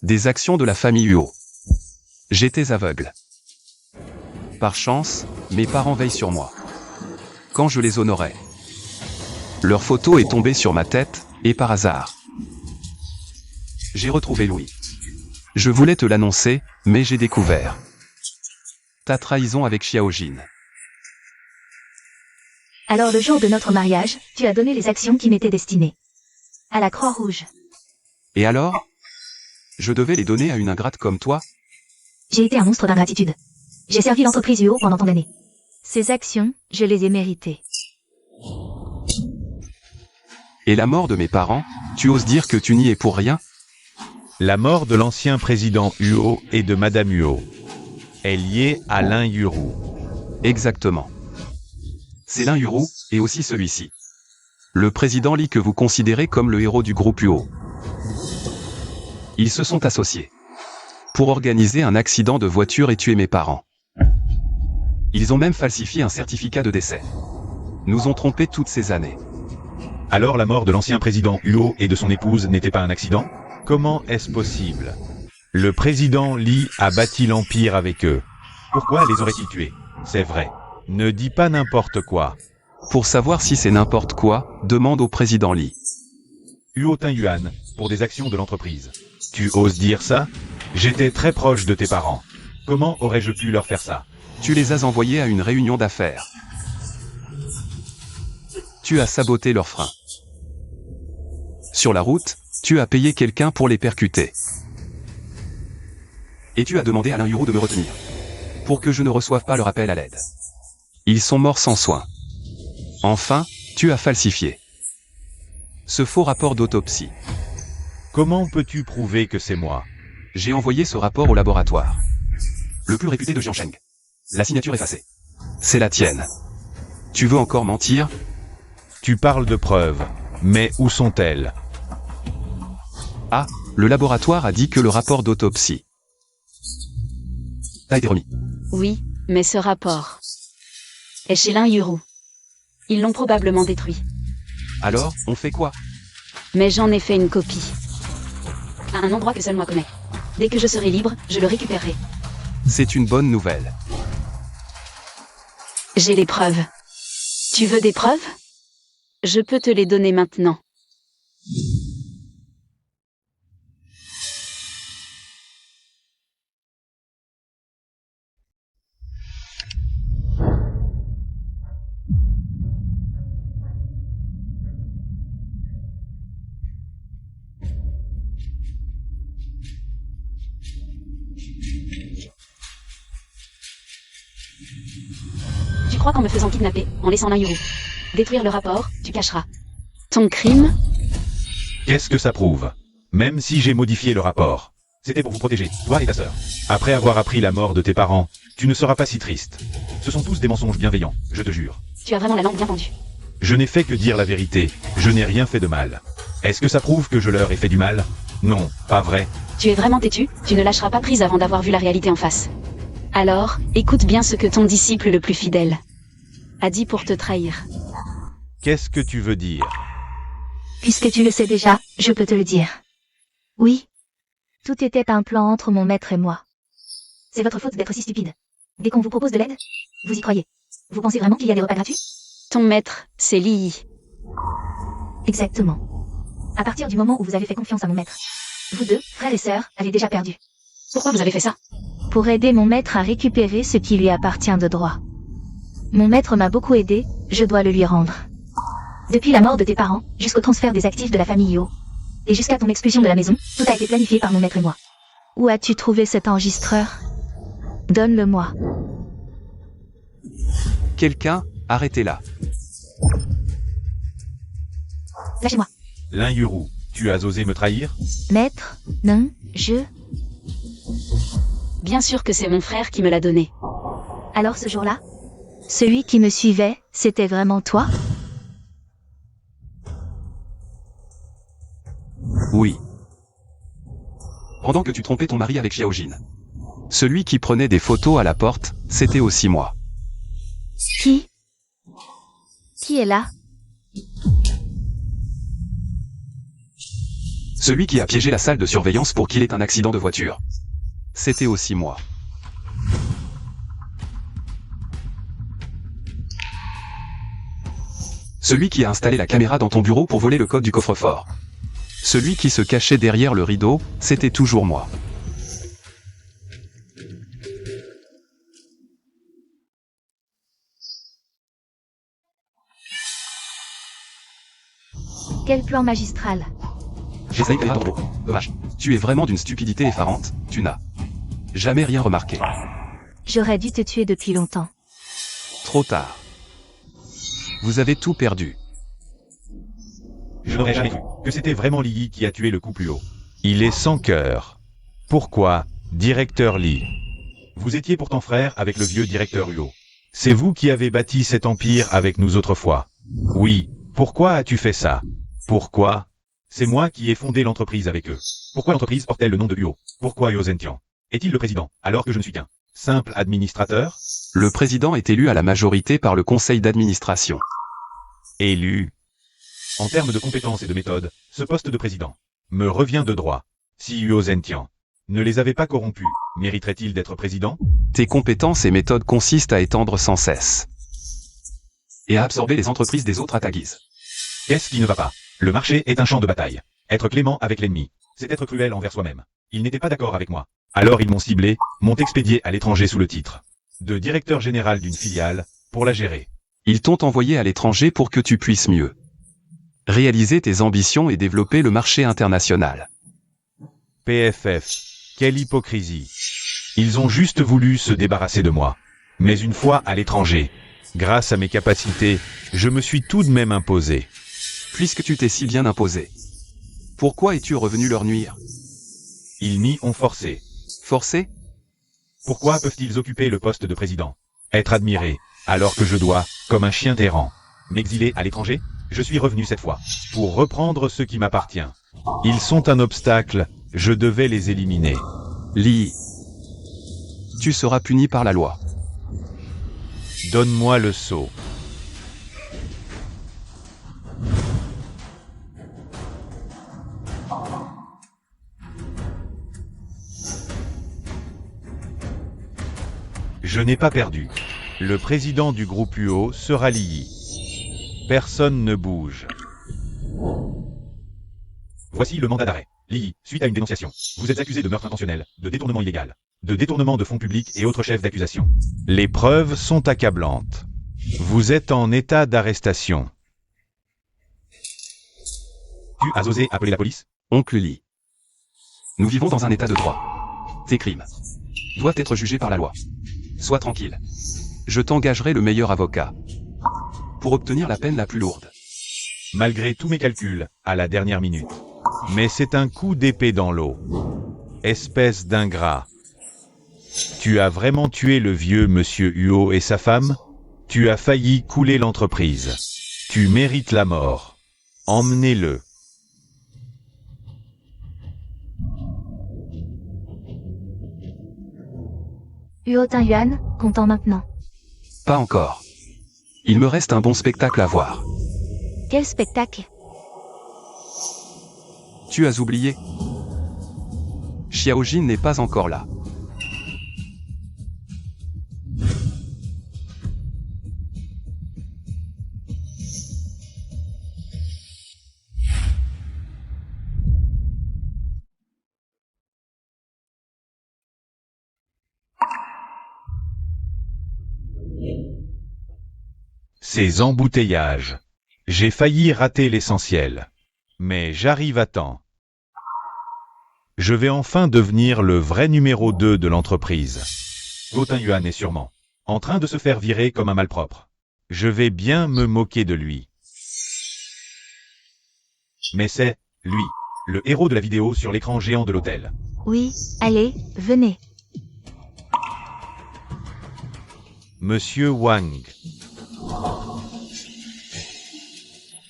des actions de la famille Huo. J'étais aveugle. Par chance, mes parents veillent sur moi. Quand je les honorais, leur photo est tombée sur ma tête, et par hasard, j'ai retrouvé Louis. Je voulais te l'annoncer, mais j'ai découvert ta trahison avec Xiaojin. Alors le jour de notre mariage, tu as donné les actions qui m'étaient destinées. À la Croix-Rouge. Et alors? Je devais les donner à une ingrate comme toi? J'ai été un monstre d'ingratitude. J'ai servi l'entreprise UO pendant tant d'années. Ces actions, je les ai méritées. Et la mort de mes parents, tu oses dire que tu n'y es pour rien? La mort de l'ancien président Huo et de Madame Huo est liée à Lin Yuru. Exactement. C'est Lin Yuru, et aussi celui-ci. Le président Li que vous considérez comme le héros du groupe Huo. Ils se sont associés pour organiser un accident de voiture et tuer mes parents. Ils ont même falsifié un certificat de décès. Nous ont trompés toutes ces années. Alors la mort de l'ancien président Huo et de son épouse n'était pas un accident? Comment est-ce possible? Le président Li a bâti l'empire avec eux. Pourquoi les aurait-il tués? C'est vrai. Ne dis pas n'importe quoi. Pour savoir si c'est n'importe quoi, demande au président Li. Yuotin Yuan, pour des actions de l'entreprise. Tu oses dire ça? J'étais très proche de tes parents. Comment aurais-je pu leur faire ça? Tu les as envoyés à une réunion d'affaires. Tu as saboté leurs freins. Sur la route, tu as payé quelqu'un pour les percuter. Et tu as demandé à Lin Yuru de me retenir. Pour que je ne reçoive pas leur appel à l'aide. Ils sont morts sans soin. Enfin, tu as falsifié ce faux rapport d'autopsie. Comment peux-tu prouver que c'est moi? J'ai envoyé ce rapport au laboratoire. Le plus réputé de Jiangsheng. La signature effacée. C'est la tienne. Tu veux encore mentir? Tu parles de preuves. Mais où sont-elles? Ah, le laboratoire a dit que le rapport d'autopsie a été remis. Oui, mais ce rapport est chez Lin Yuru. Ils l'ont probablement détruit. Alors, on fait quoi? Mais j'en ai fait une copie. À un endroit que seul moi connais. Dès que je serai libre, je le récupérerai. C'est une bonne nouvelle. J'ai les preuves. Tu veux des preuves? Je peux te les donner maintenant. Tu crois qu'en me faisant kidnapper, en laissant Lin Yuru détruire le rapport, tu cacheras ton crime? Qu'est-ce que ça prouve? Même si j'ai modifié le rapport, c'était pour vous protéger, toi et ta sœur. Après avoir appris la mort de tes parents, tu ne seras pas si triste. Ce sont tous des mensonges bienveillants, je te jure. Tu as vraiment la langue bien pendue. Je n'ai fait que dire la vérité, je n'ai rien fait de mal. Est-ce que ça prouve que je leur ai fait du mal? Non, pas vrai. Tu es vraiment têtu, tu ne lâcheras pas prise avant d'avoir vu la réalité en face. Alors, écoute bien ce que ton disciple le plus fidèle a dit pour te trahir. Qu'est-ce que tu veux dire? Puisque tu le sais déjà, je peux te le dire. Oui. Tout était un plan entre mon maître et moi. C'est votre faute d'être si stupide. Dès qu'on vous propose de l'aide, vous y croyez. Vous pensez vraiment qu'il y a des repas gratuits? Ton maître, c'est Lii. Exactement. À partir du moment où vous avez fait confiance à mon maître, vous deux, frères et sœurs, avez déjà perdu. Pourquoi vous avez fait ça? Pour aider mon maître à récupérer ce qui lui appartient de droit. Mon maître m'a beaucoup aidé, je dois le lui rendre. Depuis la mort de tes parents, jusqu'au transfert des actifs de la famille Yo, et jusqu'à ton expulsion de la maison, tout a été planifié par mon maître et moi. Où as-tu trouvé cet enregistreur? Donne-le-moi. Quelqu'un, arrêtez-la. Lâchez-moi. Lin Yuru, tu as osé me trahir? Maître, non, Bien sûr que c'est mon frère qui me l'a donné. Alors ce jour-là, celui qui me suivait, c'était vraiment toi? Oui. Pendant que tu trompais ton mari avec Xiaojin. Celui qui prenait des photos à la porte, c'était aussi moi. Qui est là? Celui qui a piégé la salle de surveillance pour qu'il ait un accident de voiture. C'était aussi moi. Celui qui a installé la caméra dans ton bureau pour voler le code du coffre-fort. Celui qui se cachait derrière le rideau, c'était toujours moi. Quel plan magistral. J'essaye de ton beau. Dommage. Tu es vraiment d'une stupidité effarante, tu n'as jamais rien remarqué. J'aurais dû te tuer depuis longtemps. Trop tard. Vous avez tout perdu. Je n'aurais jamais cru que c'était vraiment Lii qui a tué le couple Huo. Il est sans cœur. Pourquoi, directeur Lee? Vous étiez pourtant frère avec le vieux directeur Huo. C'est vous qui avez bâti cet empire avec nous autrefois. Oui, pourquoi as-tu fait ça? Pourquoi? C'est moi qui ai fondé l'entreprise avec eux. Pourquoi l'entreprise porte-t-elle le nom de Huo? Pourquoi Huo Zentian est-il le président, alors que je ne suis qu'un simple administrateur? Le président est élu à la majorité par le conseil d'administration. Élu. En termes de compétences et de méthodes, ce poste de président me revient de droit. Si Huo Zentian ne les avait pas corrompus, mériterait-il d'être président? Tes compétences et méthodes consistent à étendre sans cesse. Et à absorber les entreprises des autres à ta guise. Qu'est-ce qui ne va pas? Le marché est un champ de bataille. Être clément avec l'ennemi, c'est être cruel envers soi-même. Ils n'étaient pas d'accord avec moi. Alors ils m'ont ciblé, m'ont expédié à l'étranger sous le titre de directeur général d'une filiale, pour la gérer. Ils t'ont envoyé à l'étranger pour que tu puisses mieux réaliser tes ambitions et développer le marché international. PFF, quelle hypocrisie. Ils ont juste voulu se débarrasser de moi. Mais une fois à l'étranger, grâce à mes capacités, je me suis tout de même imposé. Puisque tu t'es si bien imposé, pourquoi es-tu revenu leur nuire? Ils m'y ont forcé. Forcé? Pourquoi peuvent-ils occuper le poste de président? Être admiré, alors que je dois, comme un chien errant, m'exiler à l'étranger? Je suis revenu cette fois, pour reprendre ce qui m'appartient. Ils sont un obstacle, je devais les éliminer. Lee, tu seras puni par la loi. Donne-moi le sceau. Je n'ai pas perdu. Le président du groupe Huo sera Lii. Personne ne bouge. Voici le mandat d'arrêt. Lii, suite à une dénonciation, vous êtes accusé de meurtre intentionnel, de détournement illégal, de détournement de fonds publics et autres chefs d'accusation. Les preuves sont accablantes. Vous êtes en état d'arrestation. Tu as osé appeler la police? Oncle Lee. Nous vivons dans un état de droit. Tes crimes doivent être jugés par la loi. Sois tranquille. Je t'engagerai le meilleur avocat pour obtenir la peine la plus lourde. Malgré tous mes calculs, à la dernière minute. Mais c'est un coup d'épée dans l'eau. Espèce d'ingrat. Tu as vraiment tué le vieux monsieur Huo et sa femme? Tu as failli couler l'entreprise. Tu mérites la mort. Emmenez-le. Huotin Yuan, content maintenant. Pas encore. Il me reste un bon spectacle à voir. Quel spectacle? Tu as oublié? Xiaojin n'est pas encore là. Ces embouteillages. J'ai failli rater l'essentiel. Mais j'arrive à temps. Je vais enfin devenir le vrai numéro 2 de l'entreprise. Huotin Yuan est sûrement en train de se faire virer comme un malpropre. Je vais bien me moquer de lui. Mais c'est, lui, le héros de la vidéo sur l'écran géant de l'hôtel. Oui, allez, venez. Monsieur Wang.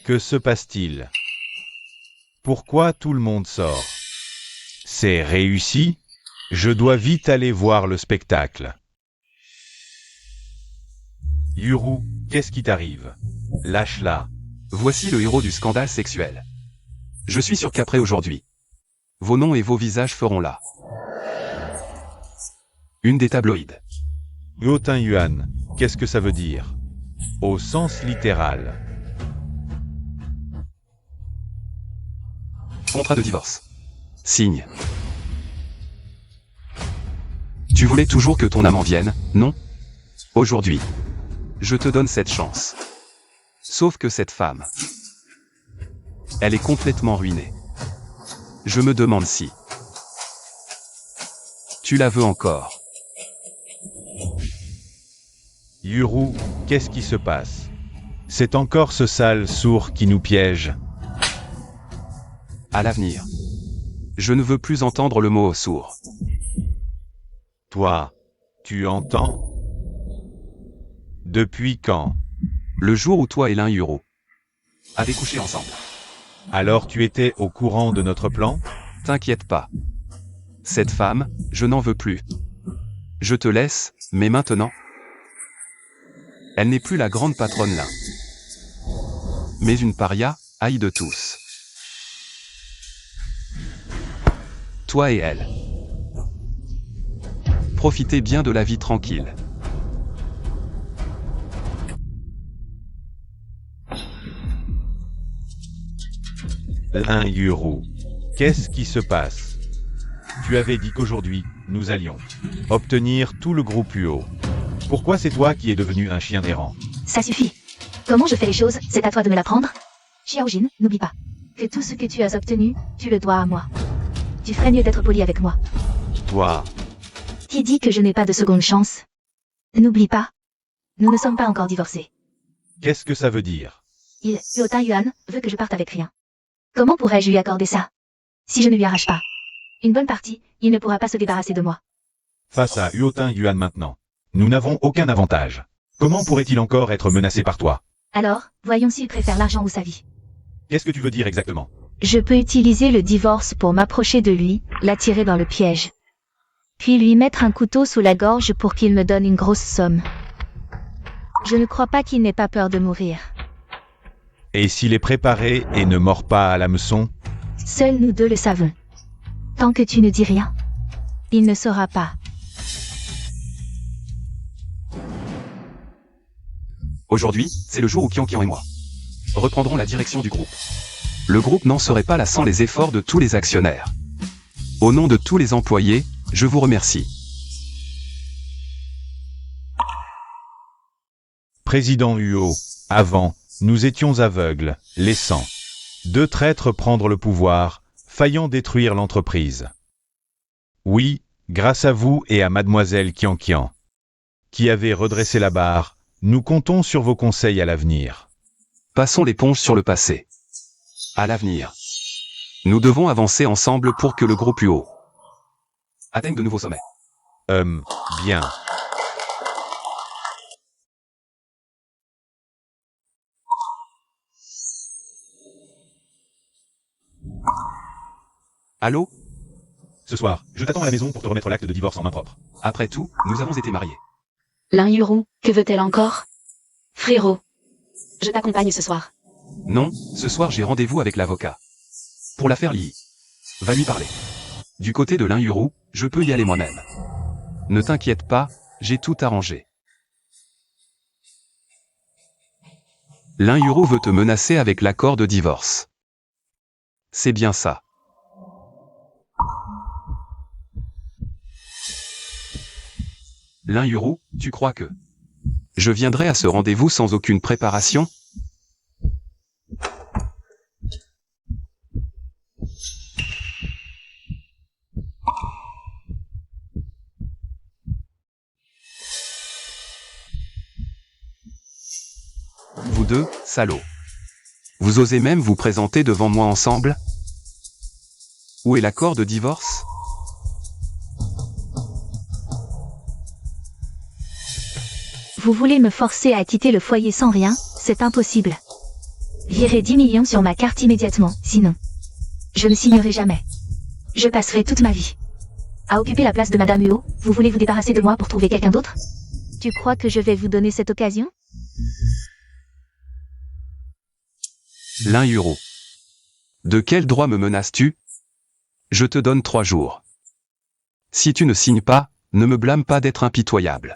Que se passe-t-il? Pourquoi tout le monde sort? C'est réussi? Je dois vite aller voir le spectacle. Yuru, qu'est-ce qui t'arrive? Lâche-la. Voici le héros du scandale sexuel. Je suis sûr qu'après aujourd'hui, vos noms et vos visages feront là. Une des tabloïds. Huotin Yuan, qu'est-ce que ça veut dire? Au sens littéral. Contrat de divorce. Signe. Tu voulais toujours que ton amant vienne, non? Aujourd'hui, je te donne cette chance. Sauf que cette femme, elle est complètement ruinée. Je me demande si tu la veux encore. Yuru, qu'est-ce qui se passe? C'est encore ce sale sourd qui nous piège. À l'avenir, je ne veux plus entendre le mot sourd. Toi, tu entends? Depuis quand? Le jour où toi et l'un Yuru avez couché ensemble. Alors tu étais au courant de notre plan? T'inquiète pas. Cette femme, je n'en veux plus. Je te laisse, mais maintenant, elle n'est plus la grande patronne là. Mais une paria, haïe de tous. Toi et elle. Profitez bien de la vie tranquille. Un Yuru. Qu'est-ce qui se passe? Tu avais dit qu'aujourd'hui, nous allions obtenir tout le groupe UO. Pourquoi c'est toi qui es devenu un chien errant? Ça suffit. Comment je fais les choses, c'est à toi de me l'apprendre. Xiaojin, n'oublie pas que tout ce que tu as obtenu, tu le dois à moi. Tu ferais mieux d'être poli avec moi. Toi, Qui dit que je n'ai pas de seconde chance? N'oublie pas. Nous ne sommes pas encore divorcés. qu'est-ce que ça veut dire? Huotin Yuan veut que je parte avec rien. Comment pourrais-je lui accorder ça? Si je ne lui arrache pas une bonne partie, il ne pourra pas se débarrasser de moi. Face à Huotin Yuan maintenant, nous n'avons aucun avantage. Comment pourrait-il encore être menacé par toi? Alors, voyons s'il préfère l'argent ou sa vie. Qu'est-ce que tu veux dire exactement? Je peux utiliser le divorce pour m'approcher de lui, l'attirer dans le piège. Puis lui mettre un couteau sous la gorge pour qu'il me donne une grosse somme. Je ne crois pas qu'il n'ait pas peur de mourir. Et s'il est préparé et ne mord pas à l'hameçon? Seuls nous deux le savons. Tant que tu ne dis rien, il ne saura pas. Aujourd'hui, c'est le jour où Qian et moi reprendrons la direction du groupe. Le groupe n'en serait pas là sans les efforts de tous les actionnaires. Au nom de tous les employés, je vous remercie. Président Huo, avant, nous étions aveugles, laissant deux traîtres prendre le pouvoir, faillant détruire l'entreprise. Oui, grâce à vous et à mademoiselle Qian, qui avez redressé la barre, nous comptons sur vos conseils à l'avenir. Passons l'éponge sur le passé. À l'avenir, nous devons avancer ensemble pour que le groupe UO atteigne de nouveaux sommets. Bien. Allô? Ce soir, je t'attends à la maison pour te remettre l'acte de divorce en main propre. Après tout, nous avons été mariés. Lin Yuru, que veut-elle encore? Frérot. Je t'accompagne ce soir. Non, ce soir j'ai rendez-vous avec l'avocat. Pour l'affaire Lee. Va lui parler. Du côté de Lin Yuru, je peux y aller moi-même. Ne t'inquiète pas, j'ai tout arrangé. Lin Yuru veut te menacer avec l'accord de divorce. C'est bien ça. Lin Yuru, tu crois que je viendrai à ce rendez-vous sans aucune préparation? Vous deux, salauds. Vous osez même vous présenter devant moi ensemble? Où est l'accord de divorce? Vous voulez me forcer à quitter le foyer sans rien? C'est impossible. Virez 10 millions sur ma carte immédiatement, sinon. Je ne signerai jamais. Je passerai toute ma vie à occuper la place de Madame Huo. Vous voulez vous débarrasser de moi pour trouver quelqu'un d'autre? Tu crois que je vais vous donner cette occasion? Lin Yuru. De quel droit me menaces-tu? Je te donne 3 jours. Si tu ne signes pas, ne me blâme pas d'être impitoyable.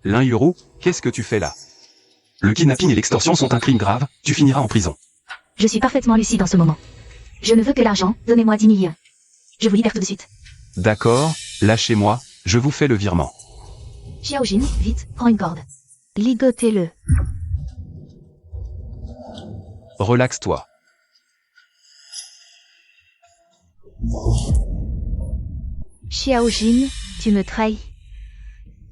Lin Yuru, qu'est-ce que tu fais là? Le kidnapping et l'extorsion sont un crime grave, tu finiras en prison. Je suis parfaitement lucide en ce moment. Je ne veux que l'argent, donnez-moi 10 millions. Je vous libère tout de suite. D'accord, lâchez-moi, je vous fais le virement. Xiaojin, vite, prends une corde. Ligotez-le. Relaxe-toi. Xiaojin, tu me trahis.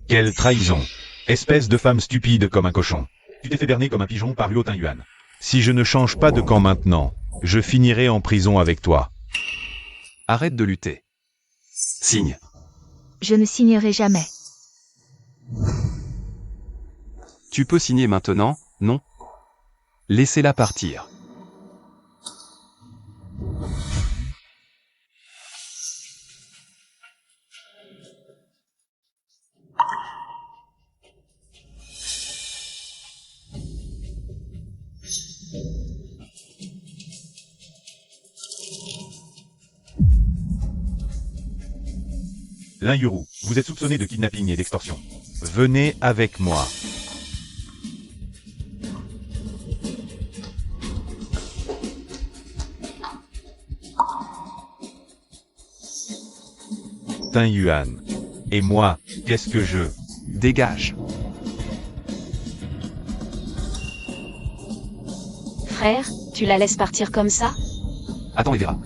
Quelle trahison! Espèce de femme stupide comme un cochon. Tu t'es fait berner comme un pigeon par Luo Tingyuan. Si je ne change pas de camp maintenant, je finirai en prison avec toi. Arrête de lutter. Signe. Je ne signerai jamais. Tu peux signer maintenant, non? Laissez-la partir. Lin Yuru, vous êtes soupçonné de kidnapping et d'extorsion. Venez avec moi. Tingyuan. Et moi, qu'est-ce que je... Dégage. Frère, tu la laisses partir comme ça? Attends et verras.